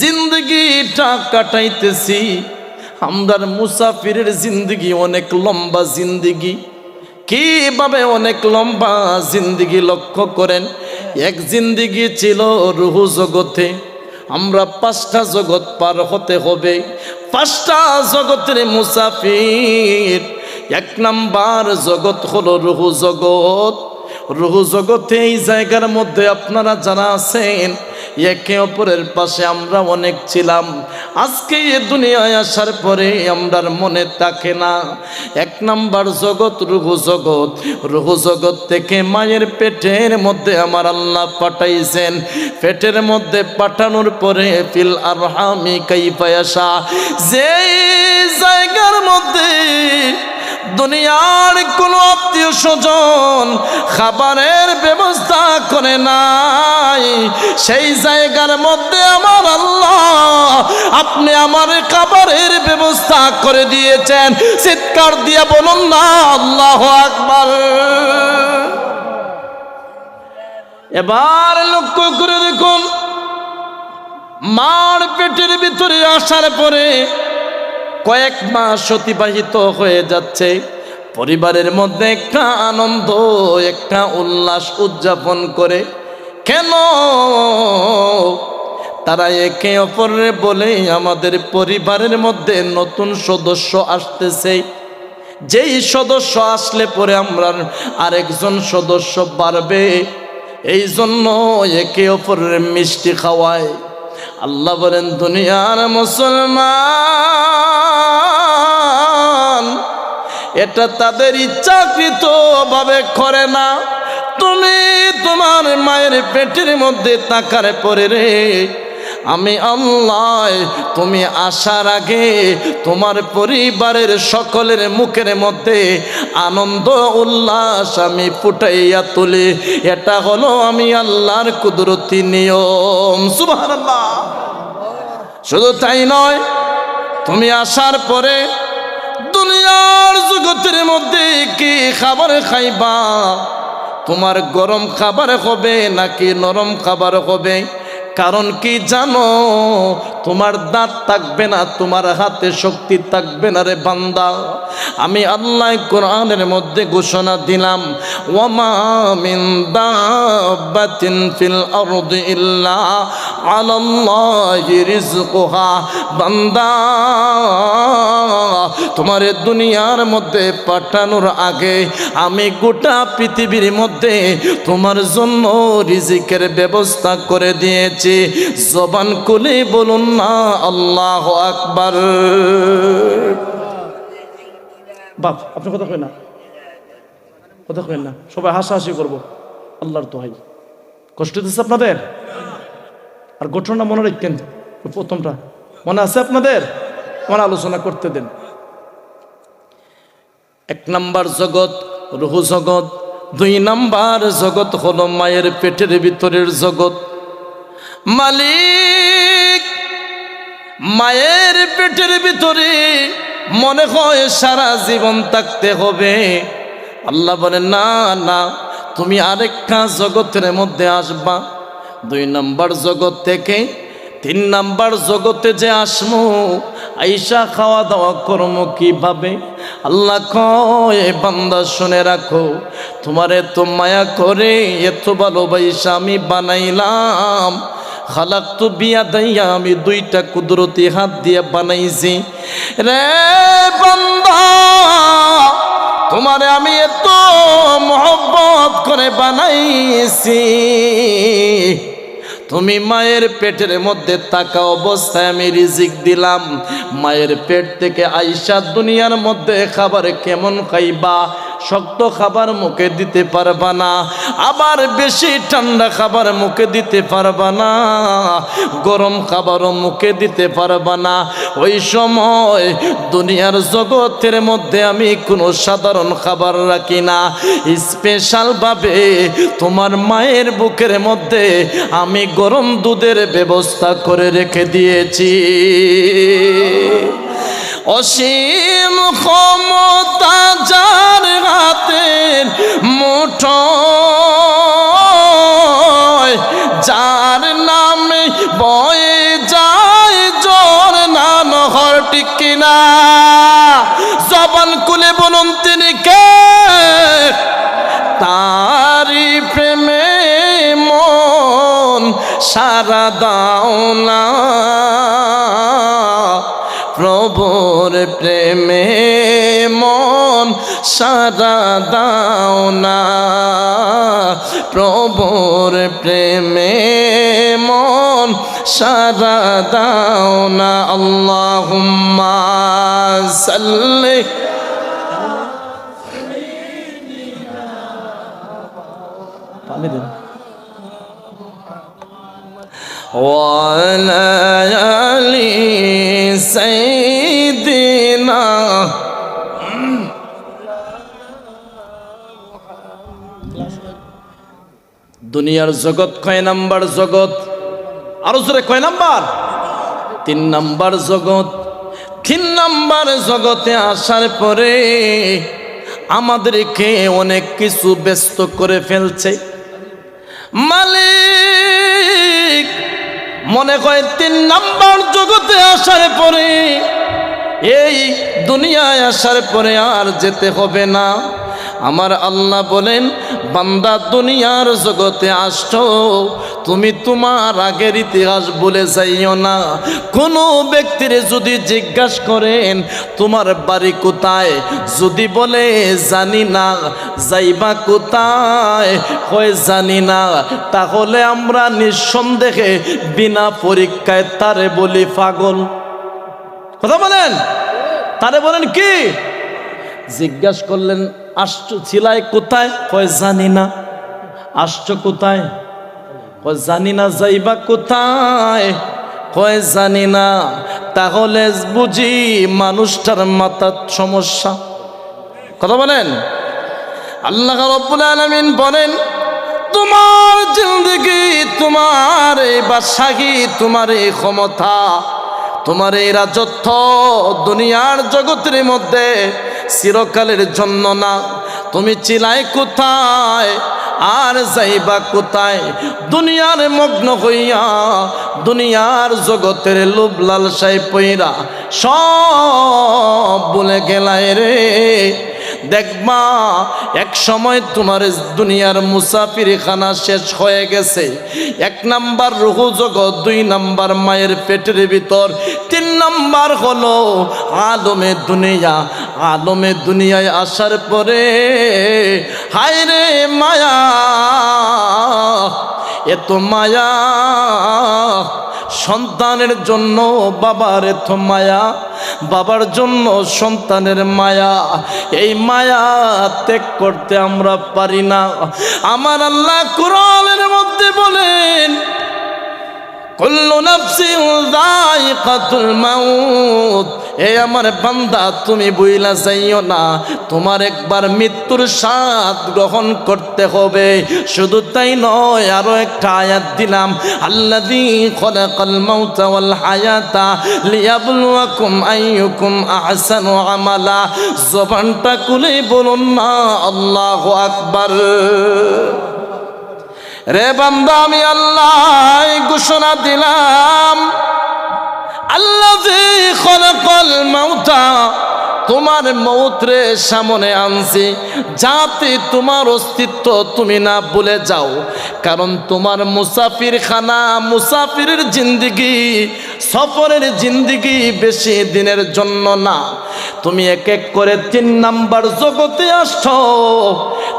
জিন্দগিটা কাটাইতেছি, আমরার মুসাফিরের জিন্দগি অনেক লম্বা জিন্দগি। কিভাবে অনেক লম্বা জিন্দগি লক্ষ্য করেন। এক জিন্দগি ছিল রুহু জগতে, আমরা 5টা জগৎ পার হতে হবে। 5টা জগতের মুসাফির। 1 নাম্বার জগৎ হলো রুহু জগৎ। রুহু জগতে এই জায়গার মধ্যে আপনারা যারা আছেন, একে অপরের পাশে আমরা অনেক ছিলাম। আজকে এ দুনিয়ায় আসার পরে আমরার মনে থাকে না। 1 নাম্বার জগৎ রুহু জগৎ। রুহু জগৎ থেকে মায়ের পেটের মধ্যে আমার আল্লাহ পাঠাইছেন। পেটের মধ্যে পাঠানোর পরে ফিল আরহামি কাইফা ইয়াশা, যেই জায়গার মধ্যে দুনিয়ার কোন আত্মীয় স্বজন খাবারের ব্যবস্থা করে নাই, সেই জায়গার মধ্যে আমার আল্লাহ আপনি আমার খাবারের ব্যবস্থা করে দিয়েছেন। চিৎকার দিয়ে বলুন না আল্লাহু আকবার। এবার লক্ষ্য করে দেখুন, মার পেটের ভিতরে আসার পরে কয়েক মাস অতিবাহিত হয়ে যাচ্ছে। পরিবারের মধ্যে একটা আনন্দ, একটা উল্লাস উদযাপন করে। কেন? তারা একে অপরের বলে আমাদের পরিবারের মধ্যে নতুন সদস্য আসতেছে। যেই সদস্য আসলে পরে আমরা আরেকজন সদস্য বাড়বে, এই জন্য একে অপরের মিষ্টি খাওয়ায়। আল্লাহ বলেন, দুনিয়ার মুসলমান এটা তাদের ইচ্ছাকৃত ভাবে করে না। তুমি তোমার মায়ের পেটের মধ্যে তাকার পরে রে, আমি আল্লাহ তুমি আসার আগে তোমার পরিবারের সকলের মুখের মধ্যে আনন্দ উল্লাস আমি ফুটাইয়া তুলি। এটা হলো আমি আল্লাহর কুদরতি নিয়ম। সুবহানাল্লাহ। শুধু তাই নয়, তুমি আসার পরে দুনিয়ার জগতের মধ্যে কি খাবার খাইবা? তোমার গরম খাবার হবে নাকি নরম খাবার হবে? কারণ কি জানো? তোমার দাঁত থাকবে না, তোমার হাতে শক্তি থাকবে না রে বান্দা। আমি আল্লাহ কোরআনের মধ্যে ঘোষণা দিলাম, ওয়ামা মিন দাব্বাতিন ফিল আরদি ইল্লা আলাল্লাহি রিজকুহা। বান্দা, তোমার দুনিয়ার মধ্যে পাঠানোর আগে আমি গোটা পৃথিবীর মধ্যে তোমার জন্য রিজিকের ব্যবস্থা করে দিয়েছি। জবান খুলে বলুন না আল্লাহু আকবার। বাপ আপনি কথা কই না, কথা কই না, সবাই হাসাহাসি করবো। আল্লাহর দোহাই, কষ্ট দিচ্ছে আপনাদের? আর ঘটনা মনে রাখতেন, প্রথমটা মনে আছে আপনাদের? আমার আলোচনা করতে দেন। এক নাম্বার জগৎ রুহু জগৎ, দুই নাম্বার জগৎ হলো মায়ের পেটের ভিতরের জগৎ। মালিক মায়ের পেটের ভিতরে মনে হয় সারা জীবন থাকতে হবে। আল্লাহ বলে না না, তুমি আরেকটা জগতের মধ্যে আসবা। দুই নাম্বার জগৎ থেকে তিন নাম্বার জগতে যে আসমো, আইসা খাওয়া দাওয়া করবো কিভাবে? আল্লাহ কয় বান্দা শুনে রাখো, তোমার এত মায়া করে এত ভালোবাসা আমি বানাইলাম। খালাকতু বিয়াদাইয়া, আমি দুইটা কুদরতি হাত দিয়ে বানাইছি রে বান্দা। তোমারে আমি এত মহব্বত করে বানাইছি, তুমি মায়ের পেটের মধ্যে থাকা অবস্থায় আমি রিজিক দিলাম। মায়ের পেট থেকে আইসা দুনিয়ার মধ্যে খাবার কেমন খাইবা? শক্ত খাবার মুখে দিতে পারবা না, আবার বেশি ঠান্ডা খাবার মুখে দিতে পারবা না, গরম খাবারও মুখে দিতে পারবা না। ওই সময় দুনিয়ার জগতের মধ্যে আমি কোনো সাধারণ খাবার রাখি না, স্পেশালভাবে তোমার মায়ের বুকের মধ্যে আমি গরম দুধের ব্যবস্থা করে রেখে দিয়েছি। অসীম ক্ষমতা যার হাতের মুঠোয়, যার নামে বয়ে যায় ঝরনা নহর, ঠিক কিনা? জবান খুলে বলুন তিনি কে? তারি প্রেমে মন সারা দাও না, প্রভুর প্রেমে মন সারা দাও না, প্রভুর প্রেমে মন সারা দাও না। আল্লাহুম্মা সাল্লি পানি দেন ওয়ালা আলি সাইয়্যিদিনা। দুনিয়ার জগৎ কয় নাম্বার জগৎ? আরো জোরে কয় নাম্বার? তিন নাম্বার জগৎ। তিন নাম্বার জগতে আসার পরে আমাদেরকে অনেক কিছু ব্যস্ত করে ফেলছে। মালিক মনে হয় তিন নাম্বার জগতে আসার পরে, এই দুনিয়ায় আসার পরে আর যেতে হবে না। আমার আল্লাহ বলেন, বান্দা দুনিয়ার জগতে আসছো, তুমি তোমার আগের ইতিহাস ভুলে যাইও না। কোনো ব্যক্তির যদি জিজ্ঞাসা করেন তোমার বাড়ি কোথায়, যদি বলে জানি না, যাইবা কোথায়, হয় জানি না, তাহলে আমরা নিঃসন্দেহে বিনা পরীক্ষায় তারে বলি পাগল। কথা বলেন, তারে বলেন কি? জিজ্ঞাসা করলেন আসছো ছিলাই কোথায়, কয় জানি না। আসছো কোথায়, কয় জানি না। যাইবা কোথায়, কয় জানি না। তাহলে বুঝি মানুষটার মাথার সমস্যা। কথা বলেন। আল্লাহ রাব্বুল আলামিন বলেন, তোমার জিন্দেগি, তোমার এই বাদশাহী, তোমার এই ক্ষমতা, তোমার এই রাজত্ব দুনিয়ার জগতের মধ্যে চিরকালের জন্য না। তুমি চিলাই কোথায় আর যাইবা কোথায়? দুনিয়ার মগ্ন হইয়া দুনিয়ার জগতের লোভ লালসায় পইরা সব ভুলে গেলায় রে। দেখবা এক সময় তোমার দুনিয়ার মুসাফিরখানা শেষ হয়ে গেছে। 1 নাম্বার রুহু জগৎ, 2 নাম্বার মায়ের পেটের ভিতর, 3 নাম্বার হলো আলমে দুনিয়া। আলমে দুনিয়ায় আসার পরে হায় রে মায়া, এত মায়া, সন্তানের জন্য বাবার এত মায়া, বাবার জন্য সন্তানের মায়া। এই মায়া ত্যাগ করতে আমরা পারি না। আমার আল্লাহ কোরআনের মধ্যে বলেন, কুল্লু নাফসিন যায়িকাতুল মাউত। হে আমার বান্দা, তুমি বইলা যাইও না, তোমার একবার মৃত্যুর স্বাদ গ্রহণ করতে হবে। শুধু তাই নয়, আরো একটা আয়াত দিলাম, আল্লাযী খালাকাল মাউতা ওয়াল হায়াতা লিয়াবলুয়াকুম আইয়ুকুম আহসানু আমালা। জবানটা খুলে বলুন না আল্লাহু আকবার। রে বান্দা, আমি আল্লাহ ঘোষণা দিলাম, আল্লাযী খালাকাল মাউতা, তোমার মৌতরে সামনে আনছি যাতে তোমার অস্তিত্ব তুমি না ভুলে যাও। কারণ তোমার মুসাফির খানা, মুসাফিরের জিন্দিগি, সফরের জিন্দিগি বেশি দিনের জন্য না। তুমি এক এক করে 3 নাম্বার জগতে আসছো।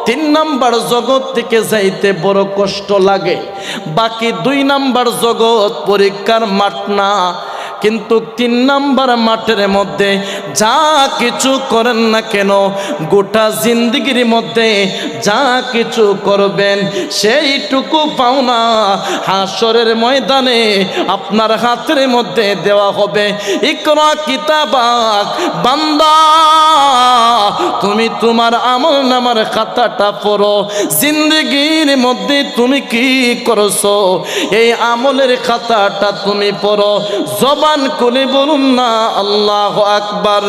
3 নাম্বার জগৎ থেকে যাইতে বড় কষ্ট লাগে। বাকি 2 নাম্বার জগৎ পরীক্ষার মাঠ না, কিন্তু 3 নাম্বার মাঠের মধ্যে যা কিছু করেন না কেন, গোটা জিন্দিগির মধ্যে যা কিছু করবেন সেইটুকু পাওনা হাসরের ময়দানে আপনার হাতের মধ্যে দেওয়া হবে। ইকরা কিতাবাক, বান্দা তুমি তোমার আমল নামার খাতাটা পড়ো। জিন্দিগির মধ্যে তুমি কি করছো এই আমলের খাতাটা তুমি পড়ো। জবান খুলে বলুন না আল্লাহু আকবার।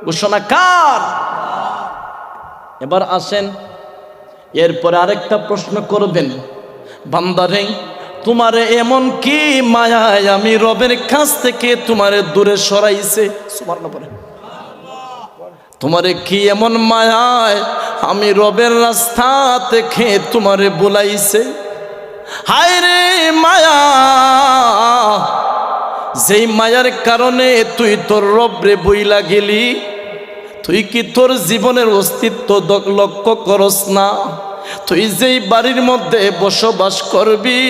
ঘোষণা কার? এবার আসেন, এরপরে আরেকটা প্রশ্ন করবেন, বান্দারে তোমারে এমন কি মায়ায় আমি রবের কাছ থেকে তোমারে দূরে সরাইছে? সুবহানাল্লাহ বলেন। তোমারে কি এমন মায়ায় আমি রবের রাস্তা থেকে তোমারে বুলাইছে? হায় রে মায়া, যেই মায়ার কারণে তুই তোর রবরে বইলা গেলি, তুই কি তোর জীবনের অস্তিত্ব লক্ষ্য করস না? তুই যেই বাড়ির মধ্যে বসবাস করবি,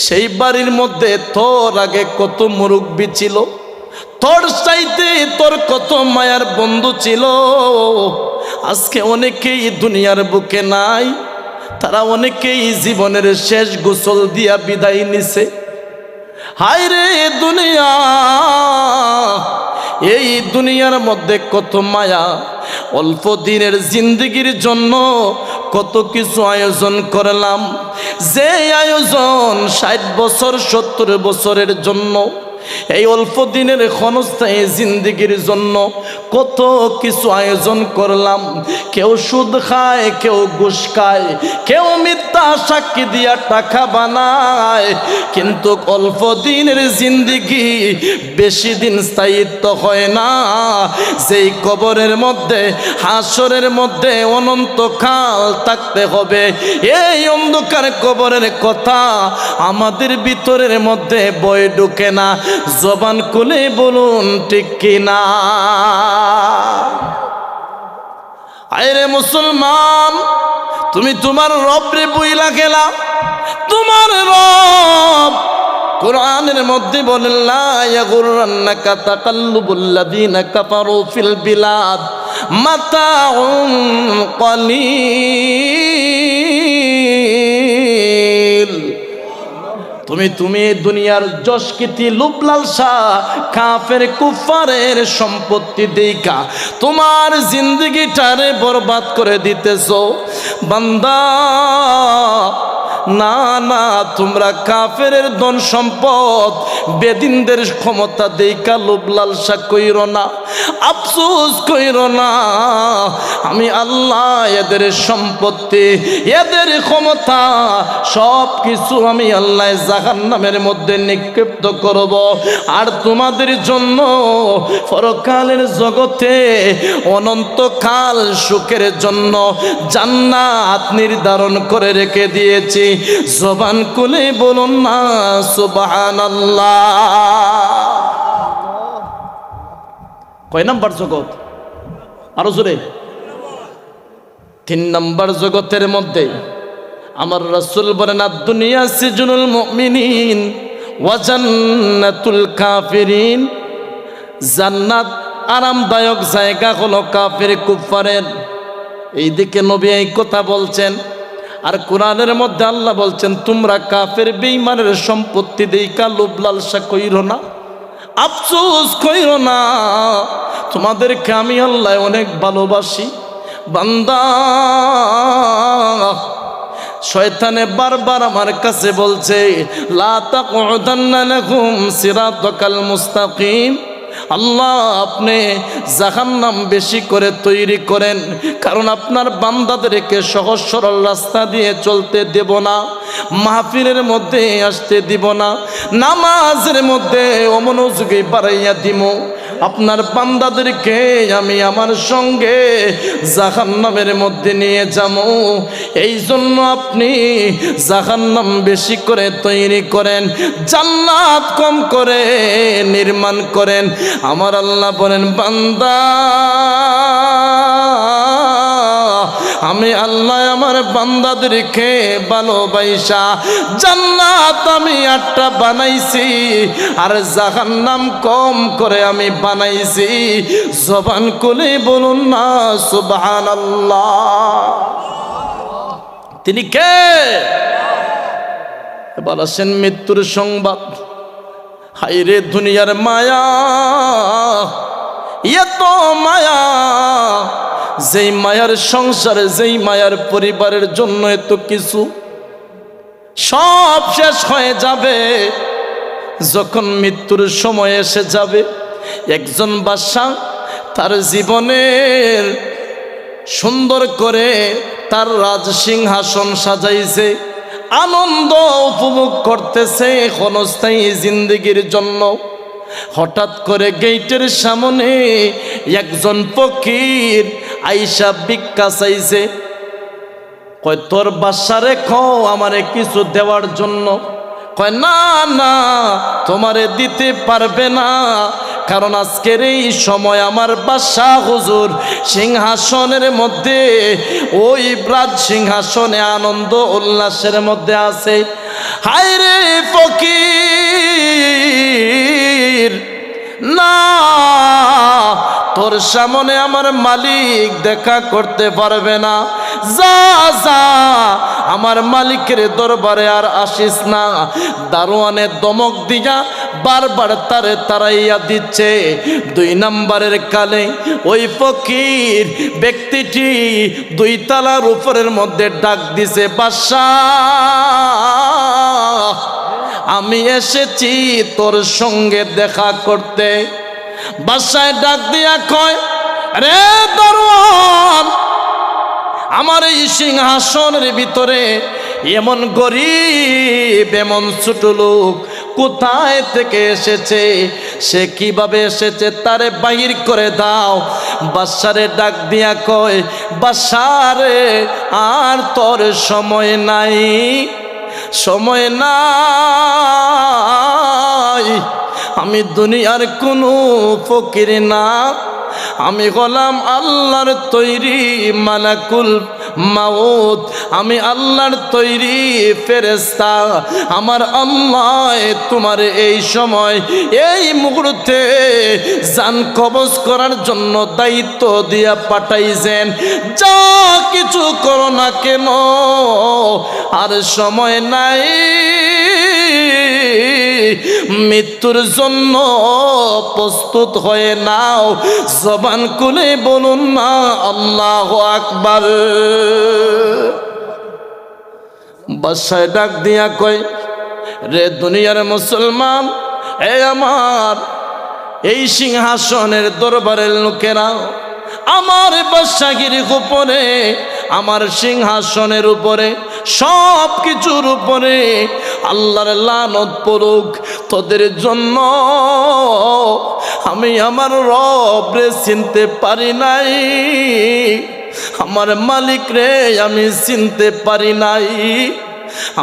সেই বাড়ির মধ্যে তোর আগে কত মুরব্বি ছিল, তোর চাইতে তোর কত মায়ার বন্ধু ছিল। আজকে অনেকেই দুনিয়ার বুকে নাই, তারা অনেকেই জীবনের শেষ গোসল দিয়া বিদায় নিছে। হায় রে দুনিয়া, এই দুনিয়ার মধ্যে কত মায়া। অল্প দিনের জিন্দেগির জন্য কত কিছু আয়োজন করলাম, যে আয়োজন 60 বছর 70 বছরের জন্য। এই অল্প দিনের ক্ষণস্থায়ী জিন্দেগির জন্য কত কিছু আয়োজন করলাম। কেউ সুদ খায়, কেউ ঘুষ খায়, কেউ মিথ্যা সাক্ষী দিয়া টাকা বানায়। কিন্তু অল্প দিনের জিন্দেগি বেশি দিন স্থায়িত্ব হয় না। যেই কবরের মধ্যে, হাসরের মধ্যে অনন্তকাল থাকতে হবে, এই অন্ধকার কবরের কথা আমাদের ভিতরের মধ্যে বই ঢুকে না। জবান খুলে বলুন ঠিক কিনা? আরে মুসলমান, তুমি তোমার রবরে বইলা গেলা। তোমার রব কোরআনের মধ্যে বলেন, লা ইয়াগুররান্নাকা তাকাল্লুবুল্লাযীনা কাফারু ফিল বিলাদ মাতাউন কলিল। তুমি দুনিয়ার যশকীর্তি লোভ লালসা কাফের কুফারের সম্পত্তি দেখা তোমার জিন্দেগিটারে বরবাদ করে দিতেছো। বান্দা, না না, তোমরা কাফেরের ধন সম্পদ বেদিনদের ক্ষমতা দেইকা লোভ লালসা কইরো না, আফসোস কইরো না। আমি আল্লাহ এদের সম্পত্তি, এদের ক্ষমতা সব কিছু আমি আল্লাহ জাহান্নামের মধ্যে নিক্ষিপ্ত করব, আর তোমাদের জন্য পরকালের জগতে অনন্তকাল সুখের জন্য জান্নাত নির্ধারণ করে রেখে দিয়েছি। জবান খুলে বলুন না সুবহানাল্লাহ। কয় নাম্বার জগৎ? আরো জোরে। 3 নম্বর জগতের মধ্যে আমার রাসূল বলেন, আদ-দুনিয়া সিজনুল মুমিনিন ওয়া জান্নাতুল কাফিরিন। জান্নাত আরামদায়ক জায়গা হলো কাফের কুফারের। এইদিকে নবী এই কথা বলছেন, আর কোরআনের মধ্যে আল্লাহ বলছেন, তোমরা কাফের বেঈমানের সম্পত্তি দেইকা লোভ লালসা কইরো না, আফসোস কইরো না। তোমাদেরকে আমি আল্লাহ অনেক ভালোবাসি। বান্দা, শয়তানে বারবার আমার কাছে বলছে, লা তাকউদান্না লাহুম সিরাতাকাল মুস্তাকিম। আল্লাহ, আপনি জাহান্নাম বেশি করে তৈরি করেন, কারণ আপনার বান্দাদেরকে সহজ সরল রাস্তা দিয়ে চলতে দেব না, মাহফিলের মধ্যে আসতে দিব না, নামাজের মধ্যে অমনোযোগী বাড়াইয়া দিব। আপনার বান্দাদেরকে আমি আমার সঙ্গে জাহান্নামের মধ্যে নিয়ে যাবো। এই জন্য আপনি জাহান্নাম বেশি করে তৈরি করেন, জান্নাত কম করে নির্মাণ করেন। আমার আল্লাহ বলেন, বান্দা, আমি আল্লাহ আমার বান্দাদেরকে ভালোবাসা জান্নাত আমি 8টা বানাইছি, আর জাহান্নাম কম করে আমি বানাইছি। জবান খুলে বলুন না সুবহানাল্লাহ। তিনি কে? এবার আসেন মৃত্যুর সংবাদ। হায়রে দুনিয়ার মায়া, এত মায়া, যেই মায়ার সংসারে, যেই মায়ার পরিবারের জন্য এত কিছু, সব শেষ হয়ে যাবে। যখন মৃত্যুর সময় এসে যাবে, একজন বাদশা তার জীবনের সুন্দর করে তার রাজ সিংহাসন সাজাইছে, আনন্দ উপভোগ করতেছে ক্ষণস্থায়ী জিন্দেগির জন্য। হঠাৎ করে গেটের সামনে একজন ফকির আইসা ভিক্ষা চাইছে। কয়, তোর বাদশারে কও আমারে কিছু দেওয়ার জন্য। কয়, না না, তোমারে দিতে পারবে না, কারণ আজকের এই সময় আমার বাদশা হুজুর সিংহাসনের মধ্যে, ওই রাজ সিংহাসনে আনন্দ উল্লাসের মধ্যে আছে। হায় রে ফকির, না, তোর সামনে আমার মালিক দেখা করতে পারবে না। যা যা, আমার মালিকের দরবারে আর আসিস না। দারোয়ানে ধমক দিয়া বারবার তারে তাড়াইয়া দিচ্ছে। 2 নম্বরের কালে ওই ফকির ব্যক্তিটি 2 তলার উপরের মধ্যে ডাক দিছে, বাদশাহ, আমি এসেছি তোর সঙ্গে দেখা করতে। বাদশায় ডাক দিয়া কয়, রে দারোয়ান, আমার এই সিংহাসনের ভিতরে এমন গরিব, এমন ছোট লোক কোথায় থেকে এসেছে, সে কিভাবে এসেছে, তারে বাহির করে দাও। বাদশারে ডাক দিয়া কয়, বাদশারে, আর তোর সময় নাই, সময় নাই। আমি দুনিয়ার কোনো ফকির না, আমি হলাম আল্লাহর তৈরি মালাকুল মাউত, আমি আল্লাহর তৈরি ফেরেশতা। আমার আল্লাহ তোমার এই সময়, এই মুহূর্তে জান কবজ করার জন্য দায়িত্ব দিয়া পাঠাইছেন। যা কিছু করো না কেন, আর সময় নাই, মৃত্যুর জন্য প্রস্তুত হয়ে নাও। জবান খুলে বলুন না আল্লাহু আকবার। বাদশাহ ডাক দিয়া কয়, রে দুনিয়ার মুসলমান, এ আমার এই সিংহাসনের দরবারের লোকেরা, আমার বাদশাহীর উপরে, আমার সিংহাসনের উপরে, সব কিছুর উপরে আল্লাহর লানত পড়ুক। তোদের জন্য আমি আমার রব রে চিনতে পারি নাই, আমার মালিক রে আমি চিনতে পারি নাই।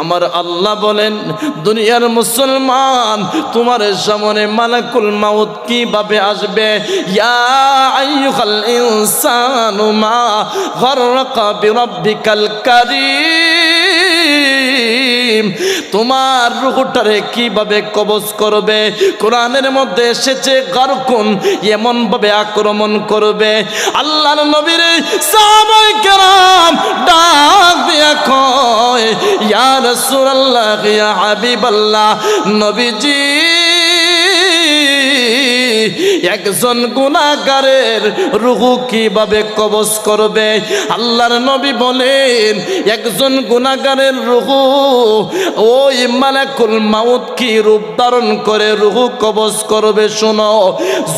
আমার আল্লাহ বলেন, দুনিয়ার মুসলমান, তোমার সামনে মালাকুল মাউত কিভাবে আসবে? ইয়া আইয়ুহাল ইনসানু মা গররাকা বিরাব্বিকাল কারীম, তোমার রূহটারে কিভাবে কবজ করবে? কোরআনের মধ্যে এসেছে গারকুন, এমন ভাবে আক্রমণ করবে। আল্লাহর নবীর সাহাবায়ে কেরাম ডাক দিয়া কয়, ইয়া রাসূলুল্লাহ, ইয়া হাবিবাল্লাহ, নবীজি একজন গুনাহগারের রূহ কিভাবে কবজ করবে? আল্লাহর নবী বলেন, একজন গুনাহগারের রূহ ওই মালাকুল মাউত কি রূপ ধারণ করে রূহ কবজ করবে? শোনো,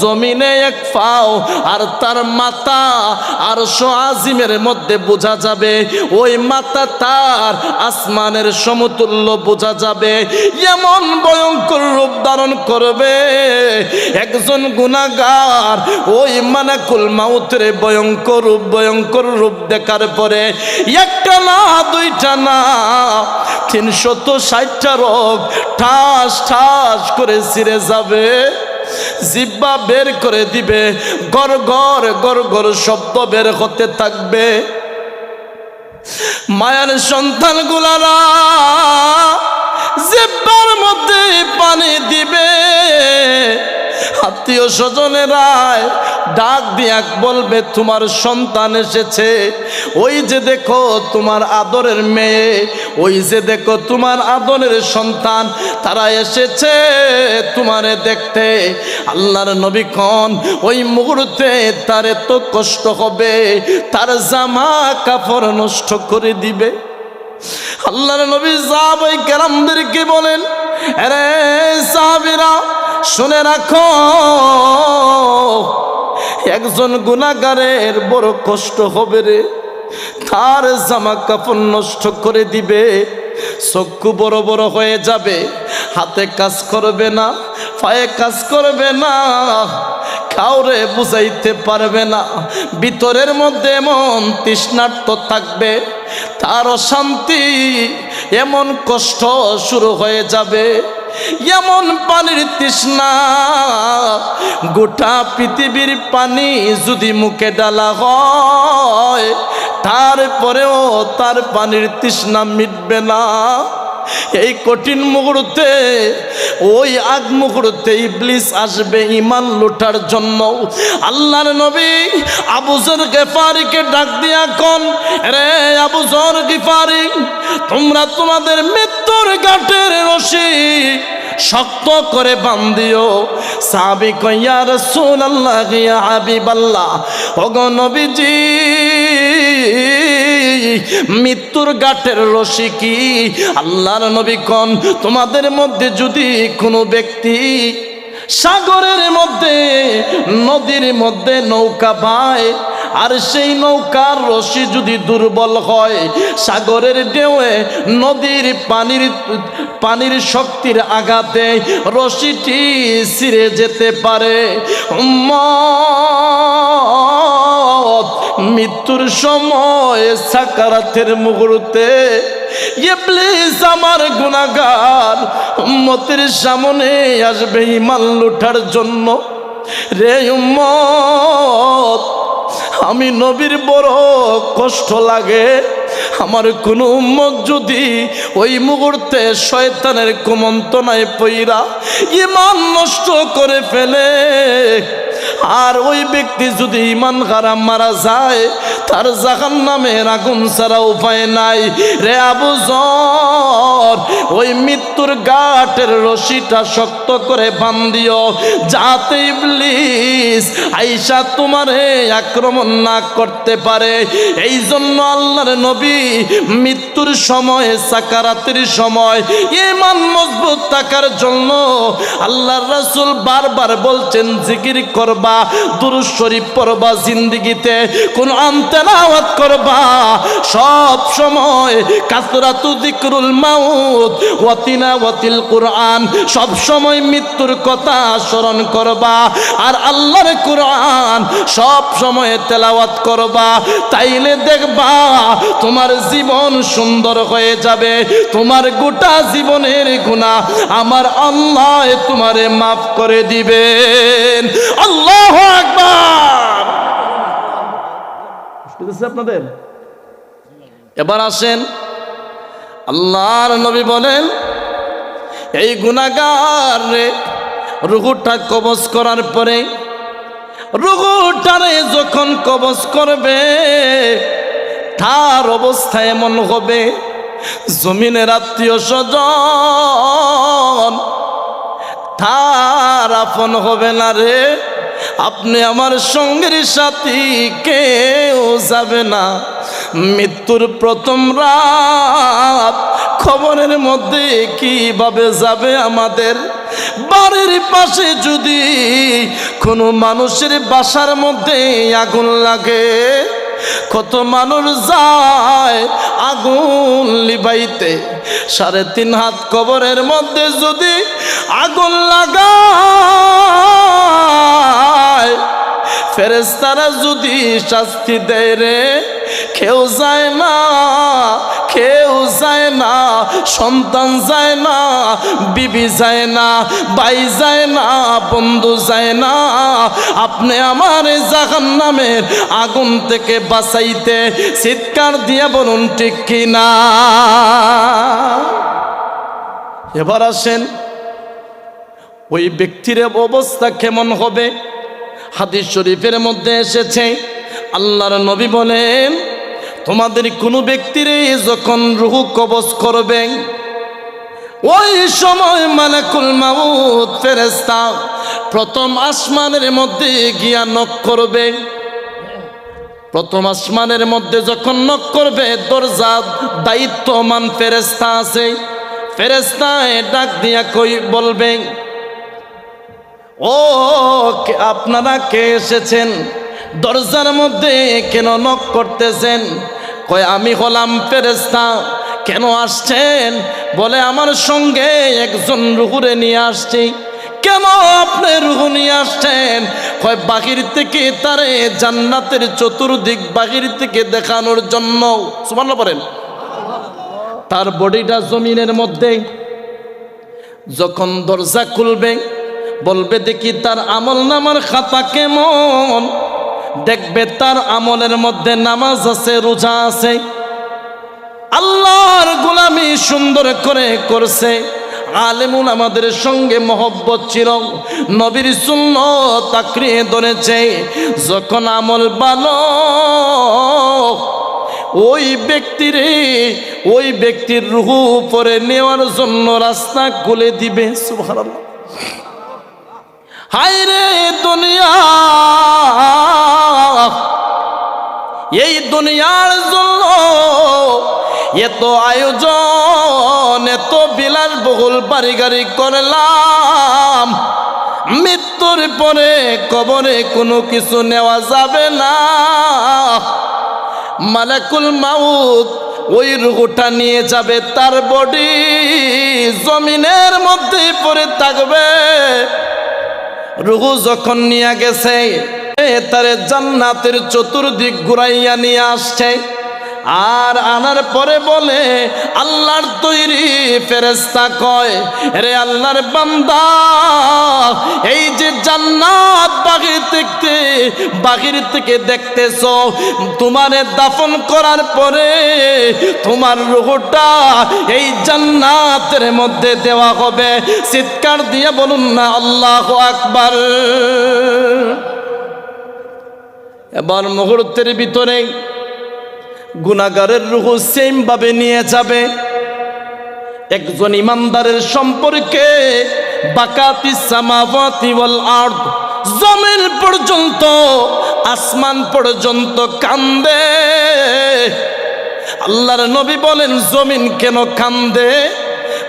জমিনে এক পাও আর তার মাথা আরশ আজিমের মধ্যে বোঝা যাবে, ওই মাথা তার আসমানের সমতুল্য বোঝা যাবে, এমন ভয়ঙ্কর রূপ ধারণ করবে। একজন গুনাহগার ওই মালাকুল মাউতের ভয়ঙ্কর রূপ দেখার পরে একটা না, দুইটা না, 360টা রোগ ঠাস ঠাস করে ছিঁড়ে যাবে, জিহ্বা বের করে দিবে, গড় গড় শব্দ বের হতে থাকবে। মায়ের সন্তান গুলারা জিহ্বার মধ্যে পানি দিবে, আত্মীয় স্বজনেরাই ডাক দিয়া বলবে, তোমার সন্তান এসেছে, ওই যে দেখো তোমার আদরের মেয়ে, ওই যে দেখো তোমার আদরের সন্তান, তারা এসেছে তোমারে দেখতে। আল্লাহর নবী কোন ওই মুহূর্তে তার এত কষ্ট হবে, তার জামা কাপড় নষ্ট করে দিবে। আল্লাহর নবী সাহাবায়ে কেরামদেরকে বলেন, আরে সাহাবীরা শুনে রাখো, একজন গুনাহগারের বড় কষ্ট হবে রে, তার জামা কাপড় নষ্ট করে দিবে, চক্ষু বড় বড় হয়ে যাবে, হাতে কাজ করবে না, পায়ে কাজ করবে না, কাউরে বুঝাইতে পারবে না, ভিতরের মধ্যে এমন তৃষ্ণার্ত থাকবে, তার অশান্তি, এমন কষ্ট শুরু হয়ে যাবে, এমন পানির তৃষ্ণা, গোটা পৃথিবীর পানি যদি মুখে ডালা হয়, তারপরেও তার পানির তৃষ্ণা মিটবে না। এই কঠিন মুহূর্তে, ওই আগ মুহূর্তে ইবলিস আসবে ঈমান লুটার জন্য। আল্লাহর নবী আবু যর গিফারিকে ডাক দিয়া কোন, রে আবু যর গিফারি, তোমরা তোমাদের মৃত্যুর ঘাটের রশি শক্ত করে বান্ধিও। সাহাবী কয়, ইয়া রাসূলুল্লাহ, ইয়া হাবিবাল্লাহ, ওগো নবীজি, মৃত্যুর ঘাটের রশি কি? আল্লাহর নবী কোন, তোমাদের মধ্যে যদি কোনো ব্যক্তি সাগরের মধ্যে, নদীর মধ্যে নৌকা পায়, আর সেই নৌকার রশি যদি দুর্বল হয়, সাগরের ঢেউয়ে নদীর পানির শক্তির আঘাতে রশিটি ছিঁড়ে যেতে পারে। উম্মত, মৃত্যুর সময় সাকারাতের মুহূর্তে ইবলিস আমার গুনাহগার উম্মতের সামনে আসবে ঈমান লুটার জন্য। রে উম্মত, আমি নবীর বড় কষ্ট লাগে, আমার কোন উম্মত যদি ওই মুহূর্তে শয়তানের কুমন্ত্রণায় পইরা ঈমান নষ্ট করে ফেলে, আর ওই ব্যক্তি যদি ঈমান হারা মারা যায়, তার জাহান্নামের আগুন ছাড়া উপায় নাই। রে আবু যর, ওই মৃত্যুর ঘাটের রশিটা শক্ত করে বান্ধিও, যাতে ইবলিস আইসা তোমারে আক্রমণ না করতে পারে। এই জন্য আল্লাহর নবী মৃত্যু মৃত্যুর সময়, সাকারাতের সময় ঈমান মজবুত থাকার জন্য আল্লাহর রাসূল বারবার বলছেন জিকির করবা, দুরূদ শরীফ পড়বা, জিন্দেগিতে কুরআন তেলাওয়াত করবা, সব সময় কাসরাতু যিকরুল মাউত ওয়া তিলাওয়াতিল কুরআন, সব সময় মৃত্যুর কথা স্মরণ করবা আর আল্লাহর কুরআন সব সময় তেলাওয়াত করবা। তাইলে দেখবা তোমার জীবন সুন্দর হয়ে যাবে, তোমার গোটা জীবনের গুনাহ আমার আল্লাহ তোমারে মাফ করে দিবেন। আল্লাহু আকবার। বুঝতেছে আপনাদের? এবার আসেন, আল্লাহর নবী বলেন এই গুনাহগার রে রূহটা কবজ করার পরে, রূহটারে যখন কবজ করবে তার অবস্থা এমন হবে, জমিনের আত্মীয় স্বজন তার আপন হবে না রে। আপনি আমার সঙ্গের সাথী কেউ যাবে না। মৃত্যুর প্রথম রাত খবরের মধ্যে কিভাবে যাবে? আমাদের বাড়ির পাশে যদি কোনো মানুষের বাসার মধ্যে আগুন লাগে, কত মানুষ যায় আগুন লিবাইতে, 3.5 হাত কবরের মধ্যে যদি আগুন লাগায়, ফেরেশতারা যদি শাস্তি দেয় রে, কেউ যায় না, কেউ যায় না, সন্তান যায় না, বিবি যায় না, ভাই যায় না, বন্ধু যায় না। আপনি আমার জাহান্নামের আগুন থেকে বাঁচাইতে চিৎকার দিয়ে বলুন ঠিক কিনা? এবার আসেন, ওই ব্যক্তির অবস্থা কেমন হবে? হাদিস শরীফের মধ্যে এসেছে, আল্লাহর নবী বলেন তোমাদের কোনো ব্যক্তিরে যখন রূহ কবজ করবে, ওই সময় মালাকুল মাউত ফেরেশতা প্রথম আসমানের মধ্যে গিয়া নক করবে। প্রথম আসমানের মধ্যে যখন নক করবে, দরজা দায়িত্বমান ফেরেশতা আছে, ফেরেশতায় ডাক দিয়া কই বলবে, ও আপনারা কে এসেছেন? দরজার মধ্যে কেন নক করতেছেন? কয় আমি হলাম ফেরেশতা। কেন আসছেন? বলে আমার সঙ্গে একজন রূহুরে নিয়ে আসছি। কেন আপনি রূহ নিয়ে আসছেন? কয় বাহির থেকে তারে জান্নাতের চতুর্দিক বাহির থেকে দেখানোর জন্য। সুবহানাল্লাহ বলেন। তার বডিটা জমিনের মধ্যে, যখন দরজা খুলবে বলবে দেখি তার আমল নামার খাতা কেমন। দেখবে তার আমলের মধ্যে নামাজ আছে, রোজা আছে, আল্লাহর গোলামি সুন্দর করে করছে, আলেমুল আমাদের সঙ্গে মহব্বত ছিল, নবীর সুন্নাত আঁকড়িয়ে ধরেছে। যখন আমল ভালো, ওই ব্যক্তির রূহ উপরে নেওয়ার জন্য রাস্তা খুলে দিবে। সুবহানাল্লাহ। হায়রে দুনিয়া, এই দুনিয়ার জন্য এত আয়োজন, এত বিলাসবহুল বাড়ি গাড়ি করলাম, মৃত্যুর পরে কবরে কোনো কিছু নেওয়া যাবে না। মালাকুল মাউত ওই রূহটা নিয়ে যাবে, তার বডি জমিনের মধ্যে পড়ে থাকবে। রূহ যখন নিয়ে গেছে, তারে জান্নাতের চতুর্দিক ঘুরাইয়া নিয়ে আসছে, আর আনার পরে বলে আল্লাহর তৈরি ফেরেশতা কয়, রে আল্লাহর বান্দা, এই যে জান্নাত বাহির থেকে দেখতেছো, তোমারে দাফন করার পরে তোমার রূহটা এই জান্নাতের মধ্যে দেওয়া হবে। চিৎকার দিয়ে বলুন না আল্লাহু আকবার। এবার মুহূর্তের ভিতরে গুনাহগারের রূহ সেম ভাবে নিয়ে যাবে। একজন ইমানদারের সম্পর্কে বাকাতিস সামাওয়াতি ওয়াল আরদ, জমিন পর্যন্ত আসমান পর্যন্ত কান্দে, আল্লাহর নবী বলেন জমিন কেন কান্দে?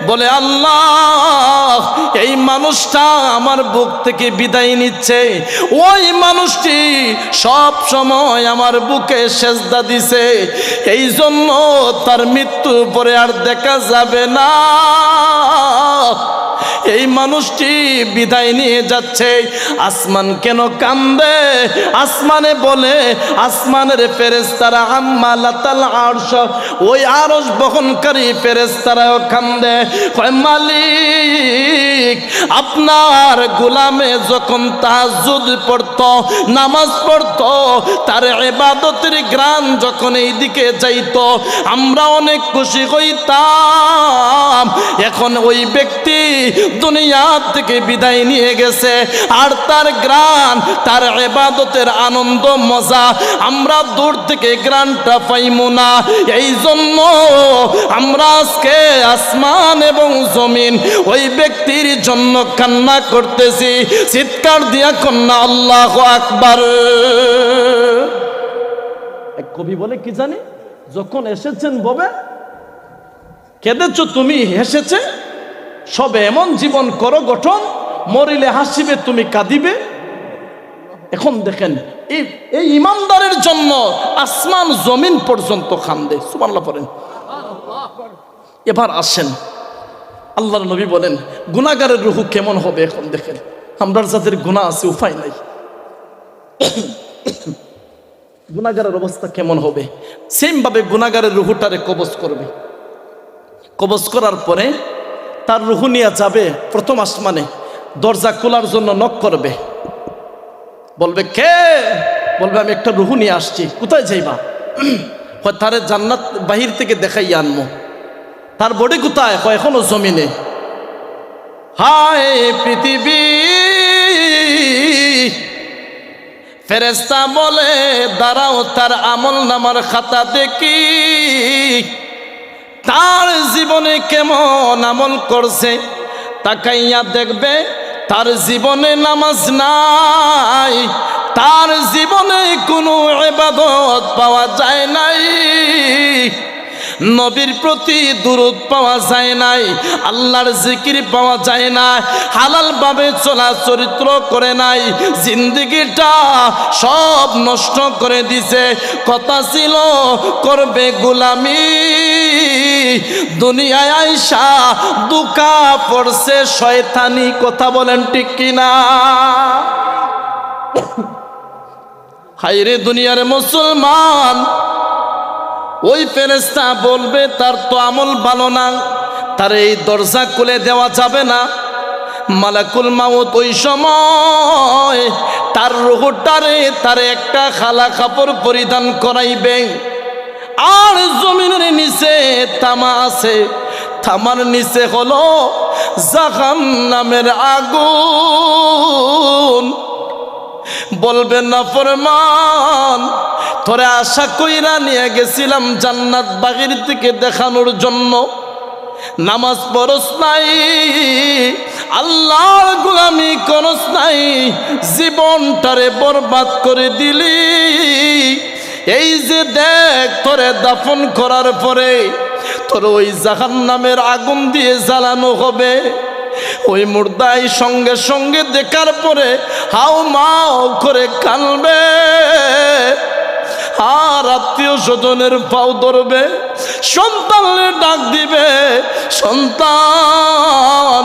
বলে আল্লাহ, এই মানুষটা আমার বুক থেকে বিদায় নিচ্ছে, ওই মানুষটি সব সময় আমার বুকে সেজদা দিছে, এই জন্য তার মৃত্যুর পরে আর দেখা যাবে না। এই মানুষটি বিদায় নিয়ে যাচ্ছে। আসমান কেন কান্দে? আসমানে বলে, আসমানের ফেরেশতারা আম্মালাতাল আরশ, ওই আরশ বহনকারী ফেরেশতারাও কান্দে। কয় মালিক, আপনার গোলামে যখন তাহাজ্জুদ পড়তো, নামাজ পড়তো, তার ইবাদতের গ্রান যখন এই দিকে যাইতো, আমরা অনেক খুশি হইতাম। এখন ওই ব্যক্তি দুনিয়া থেকে বিদায় নিয়ে গেছে, আর তার গ্রান, তার ইবাদতের আনন্দ মজা আমরা দূর থেকে গ্রানটা পাইমু না। এই জন্য আমরা আজকে আসমান এবং জমিন ওই ব্যক্তির জন্য কান্না করতেছি। চিৎকার দিয়া কন্যা আল্লাহু আকবার। এক কবি বলে কি জানি, যখন এসেছেন ববে কেঁদেছ তুমি, হেসেছে সবে এমন জীবন করো গঠন, মরিলে হাসিবে তুমি কাঁদিবে। এখন দেখেন এই ইমানদারের জন্য আসমান জমিন পর্যন্ত কান্দে। সুবহানাল্লাহ পড়েন। এবার আসেন, আল্লাহর নবী বলেন গুনাহগারের রূহ কেমন হবে। এখন দেখেন আমরা যাদের গুনাহ আছে উপায় নাই, গুনাহগারের অবস্থা কেমন হবে। সেম ভাবে গুনাহগারের রূহটারে কবজ করবে। কবজ করার পরে তার রূহ নিয়ে যাবে প্রথম আসমানে, দরজা খোলার জন্য নক করবে। বলবে কে? বলবে আমি একটা রূহ নিয়ে আসছি। কোথায় যাইবা? হয় তারে জান্নাত বাহির থেকে দেখাই আনবো। তার বডি কোথায়? হয় এখনো জমিনে। হায় পৃথিবী, ফেরেশতা বলে দাঁড়াও, তার আমল নামার খাতা দেখি, তার জীবনে কেমন আমল করছে। তাকাইয়া দেখবে তার জীবনে নামাজ নাই, তার জীবনে কোনো ইবাদত পাওয়া যায় নাই, নবীর প্রতি দুরূদ পাওয়া যায় নাই, আল্লাহর জিকির পাওয়া যায় না, হালাল ভাবে চলা চরিত্র করে নাই, জিন্দেগিটা সব নষ্ট করে দিছে। কথা ছিল করবে গোলামি, দুনিয়ায় আইসা দুকা পড়ছে শয়তানি। কথা বলেন ঠিক কিনা? হায়রে দুনিয়ার মুসলমান, ওই ফেরেশতা বলবে তার তো আমল ভালো না, তার এই দরজা খুলে দেওয়া যাবে না। মালাকুল মাউত ওই সময় তার রূহটারে তার একটা খালা কাপড় পরিধান করাইবে, আর জমিনের নিচে তামা আছে, তামার নিচে হলো জাহান্নামের আগুন। বলবে না ফরমান, তোরে আশা কইরা নিয়ে গেছিলাম জান্নাত বাগির থেকে দেখানোর জন্য, নামাজ পড়স নাই, আল্লাহর গোলামি করস নাই, জীবনটারে বরবাদ করে দিলি। এই যে দেখ, তোরে দাফন করার পরে তোর ওই জাহান্নামের আগুন দিয়ে জ্বালানো হবে। ওই মুর্দাই সঙ্গে সঙ্গে দেখার পরে হাউ মাও করে কানবে, আর আত্মীয় স্বজনের পাও ধরবে, সন্তানের ডাক দিবে, সন্তান